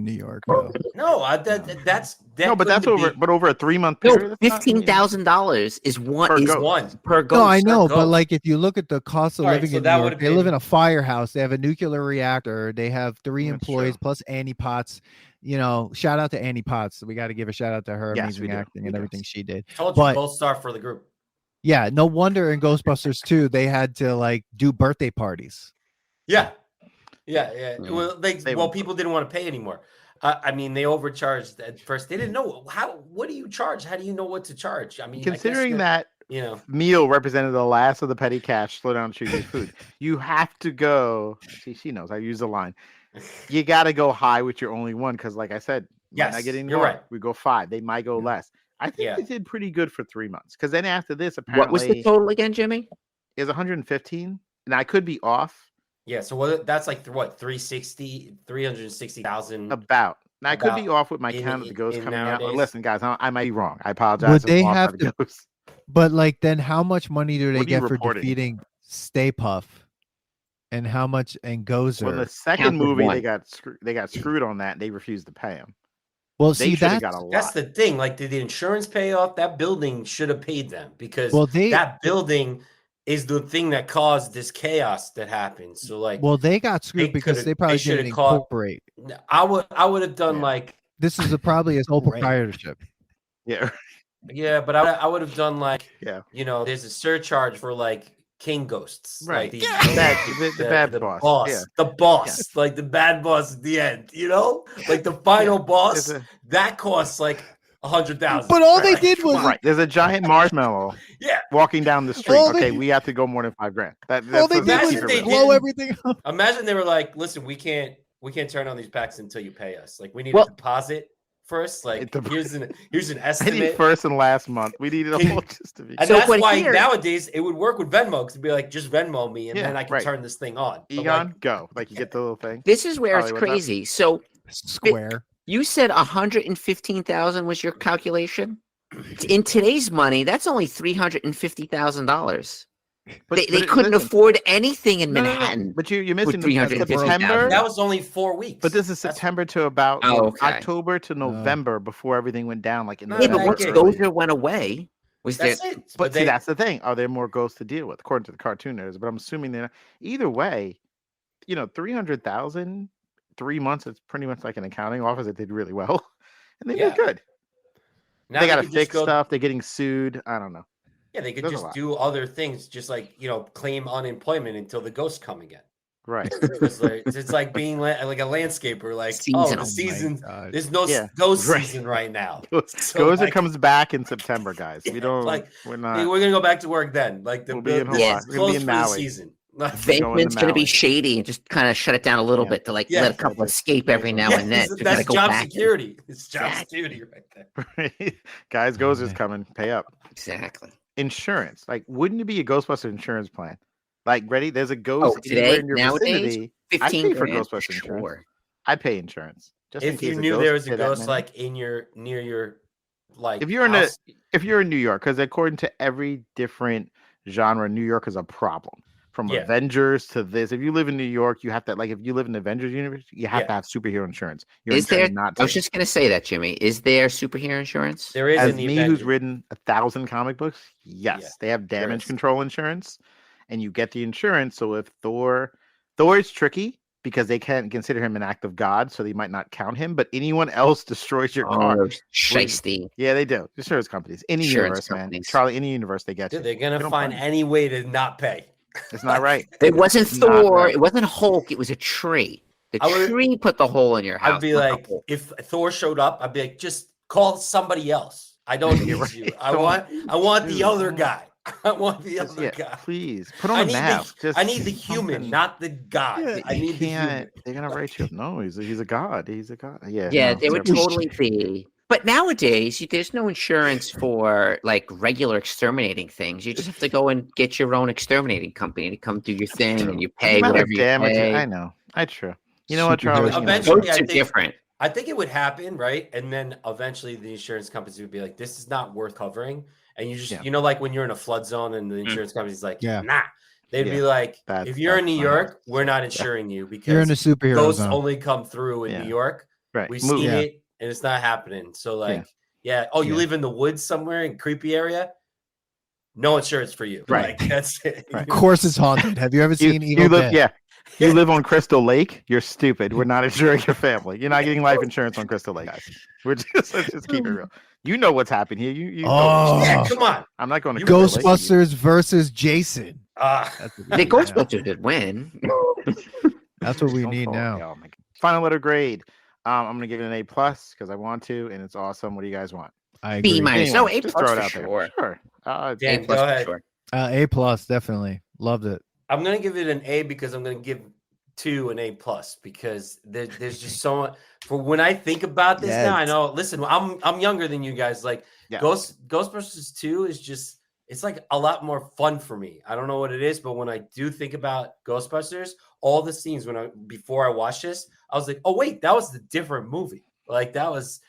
New York. though. No, that's No, but that's going to over. be- But over a 3-month No, period. that's not- $15,000 is one. Per Is ghost. one. per ghost. No, I know, go. but like if you look at the cost of All right, living so in that New York, would've they live been- in a firehouse. They have a nuclear reactor. They have 3 That's employees true. plus Annie Potts. Shout out to Annie Potts. We got to give a shout out to her Yes, we amazing do. acting We and do. everything she did. Told you, but- both star for the group. Yeah, no wonder in Ghostbusters 2 they had to like do birthday parties. Yeah. Mm. Well, people didn't want to pay anymore. I mean, they overcharged at first. They didn't know what do you charge? How do you know what to charge? I mean, Considering that, that meal represented the last of the petty cash, slow down, choose your food. You have to go. She knows. I use the line. You got to go high with your only one because, like I said, Yes, might not getting you're more. right. We go 5. They might go less. I think Yeah. they did pretty good for 3 months because then after this, apparently, What was the total again, Jimmy? is 115, and I could be off Yeah, so that's like what 360,000. about. Now I could be About off with my in- count of the ghosts in coming out. nowadays. Listen, guys, I might be wrong. I apologize. Would I'm they off by have the to- ghosts. But like then how much money do they What are you get for reporting? defeating Stay Puff? And how much and Gozer? Well, the second Counted movie one. they got screwed on that. They refused to pay him. Well, They see should have that got a lot. That's the thing. Like, did the insurance pay off? That building should have paid them because they that building is the thing that caused this chaos that happened. So, like, they got screwed because coulda- they probably they shoulda didn't caught- incorporate. I would have done Yeah. like This is probably his whole Right. proprietorship. Yeah. Yeah, but I would have done like, Yeah. you know, there's a surcharge for like king ghosts, Right. Like The bad boss. Yeah. the boss, like the bad boss at the end. You know, like the final boss that costs like 100,000. But all they did was Right. There's a giant marshmallow. Yeah. Walking down the street. All Okay, they- we have to go more than $5,000. all they did was Imagine they blow didn't- everything up. Imagine they were like, listen, we can't turn on these packs until you pay us. Like we need Well- a deposit first. Like here's an I need estimate. first and last month. We needed a whole just to be. And So that's what why here- nowadays it would work with Venmo because it'd be like, just Venmo me, and Yeah, then I can right. turn this thing on. But, Egon, like, go. Like you get the little thing. This is where it's Charlie, what's up? crazy. So Square. you said 115,000 was your calculation. In today's money, that's only $350,000. They couldn't afford anything in Manhattan. But you're missing the 350,000. September. that was only 4 weeks. But this is September to about Oh, okay. October to November before everything went down. Like in Yeah, Yeah, but that once gig. Gozer went away, was there? that's it. But see, that's the thing. Are there more ghosts to deal with, according to the cartooners? But I'm assuming they're not. Either way, 300,000, 3 months. It's pretty much like an accounting office that did really well, and they Yeah. did good. now They got to could just fix go- stuff. They're getting sued. I don't know. Yeah, they could There's a just lot. do other things, just like claim unemployment until the ghosts come again. Right. It's like being like a landscaper. Like, Seasonal. the season. God. There's no Yeah. ghost Right. season right now. So, Gozer like, comes back in September, guys. We Yeah, don't. like, we're hey, not. we're gonna go back to work then. Like the We'll be in Hawaii. it's We're gonna be closed in for the Maui. season. Venkman's going to be Maui. shady and just kind of shut it down a little Yeah. bit to like Yeah. let a couple escape every now and then. that's We gotta go job back and- security. It's job Exactly. security right there. Guys, Gozer's coming. Pay up. Exactly. Insurance. Like, wouldn't it be a Ghostbuster insurance plan? Like, ready? There's a ghost today? anywhere in your Nowadays? vicinity. I'd 15 pay for grand. Ghostbuster insurance. Sure. I'd pay insurance. Just in If case you a knew ghost there was a did that ghost many. like near your like If you're in house, if you're in New York, because according to every different genre, New York is a problem. From Yeah. Avengers to this. If you live in New York, you have to if you live in the Avengers universe, you have Yeah. to have superhero insurance. Your Is there? insurance not I was to. just going to say that, Jimmy. Is there superhero insurance? there is As in the me who's Avengers. written 1,000 comic books, yes, Yeah, they have damage is. control insurance, and you get the insurance. So if Thor is tricky because they can't consider him an act of God, so they might not count him. But anyone else destroys your car. Oh, shiesty. Yeah, they do. Insurance companies, any Insurance universe, man. companies. Charlie, any universe, they get Dude, you. they're gonna They don't find find- any way to not pay. It's not right. It wasn't Not Thor. right. It wasn't Hulk. It was a tree. The I would- tree put the hole in your house. I'd be not the like, Hulk. if Thor showed up, I'd be like, just call somebody else. I don't need right. you. I want the Dude. other guy. I want the Just, other yeah, guy. please put on I a need mask. the human, something. not the god. Yeah, I need the human. Can't. They're gonna write you up. No, he's a god. He's a god. Yeah. Yeah, no, they would terrible. totally be. But nowadays, there's no insurance for like regular exterminating things. You just have to go and get your own exterminating company to come do your thing, and you pay The amount of whatever you damage. pay. I know. True. You know what, Charlie? Superhero Eventually, Those I are think- different. I think it would happen, right? And then eventually the insurance companies would be like, this is not worth covering. And you just, Yeah. like when you're in a flood zone and the insurance company's like, Yeah. nah. They'd be Yeah. like, That's- if you're in that's New fine. York, we're not insuring you because You're in a superhero ghosts zone. only come through in Yeah. New York. Right. We've Move. seen Yeah. it and it's not happening. So like, oh, you Yeah. live in the woods somewhere in creepy area? No insurance for you. Right. Like, that's it. Of course, it's haunted. Have you ever seen Evil you live, Dead? yeah. You live on Crystal Lake. You're stupid. We're not insuring your family. You're not getting life insurance on Crystal Lake, guys. Let's just keep it real. You know what's happened here. You Oh. Yeah, come on. I'm not going to Crystal Lake. Ghostbusters versus Jason. That's what we The need now. Ghostbusters did win. That's what we Don't need fall- now. oh my God. Final letter grade. I'm gonna give it an A+ because I want to, and it's awesome. What do you guys want? I agree. B minus. No, A just plus throw it for out sure. there. Sure. Dan, A go plus for ahead. sure. A+, definitely loved it. I'm gonna give it an A because I'm gonna give 2 an A+ because there's just so much. For when I think about this now, I Yes. know. Listen, I'm younger than you guys. Like Yeah. Ghostbusters 2 is just it's like a lot more fun for me. I don't know what it is, but when I do think about Ghostbusters, all the scenes before I watched this, I was like, oh wait, that was the different movie. Like that was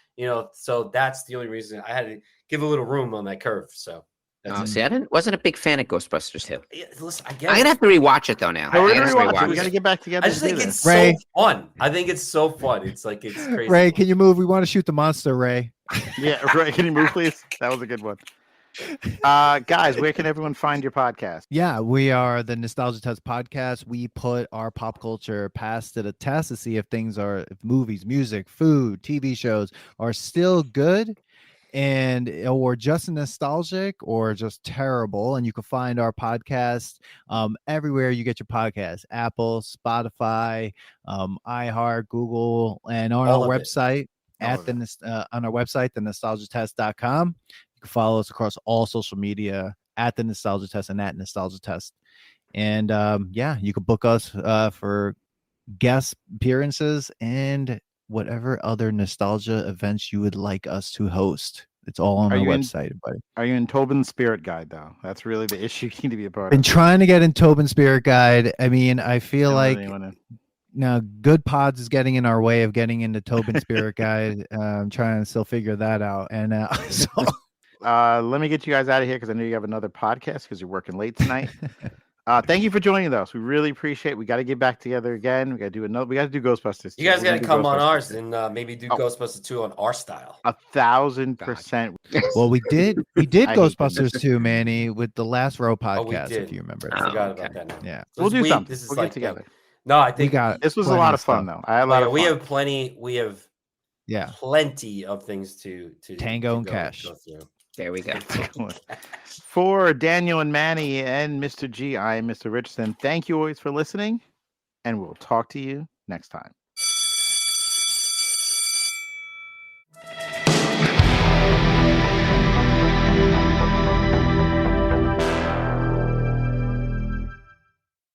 so that's the only reason I had to give a little room on that curve. So that's Oh, it. see, I wasn't a big fan of Ghostbusters 2. Yeah, listen, I guess I'm gonna have to rewatch it though now. Hey, we're I gonna gotta rewatch it. rewatch We gotta get back together. I just to do think this. it's Ray. so fun. I think it's so fun. It's like it's crazy. Ray, can you move? We want to shoot the monster, Ray. Yeah, right. Can you move, please? That was a good one. Guys, where can everyone find your podcast? Yeah, we are the Nostalgia Test podcast. We put our pop culture past to the test to see if if movies, music, food, TV shows are still good or just nostalgic or just terrible. And you can find our podcast everywhere you get your podcasts: Apple, Spotify, iHeart, Google, and on All our of it. website on our website, thenostalgiatest.com. You can follow us across all social media at the Nostalgia Test and at Nostalgia Test. And you can book us for guest appearances and whatever other nostalgia events you would like us to host. It's all on our website, buddy. Are you in Tobin's Spirit Guide, though? That's really the issue you need to be a part Been of. trying to get in Tobin's Spirit Guide. I mean, I feel like now Good Pods is getting in our way of getting into Tobin's Spirit Guide. I'm trying to still figure that out. And so let me get you guys out of here because I know you have another podcast because you're working late tonight. Thank you for joining us. We really appreciate it. We got to get back together again. We got to do Ghostbusters. You guys got to come on ours and maybe do Ghostbusters 2 on our style. 1,000%. Well, we did Ghostbusters 2, Manny, with the Last Row podcast, if you remember. I forgot about that now. Yeah. We'll do something. This is we'll like get together. No, I think this was a lot of fun, though. I had a lot of fun. We have plenty. We have plenty of things to Tango and Cash. There we go. For Daniel and Manny and Mr. G, I am Mr. Richardson. Thank you always for listening, and we'll talk to you next time.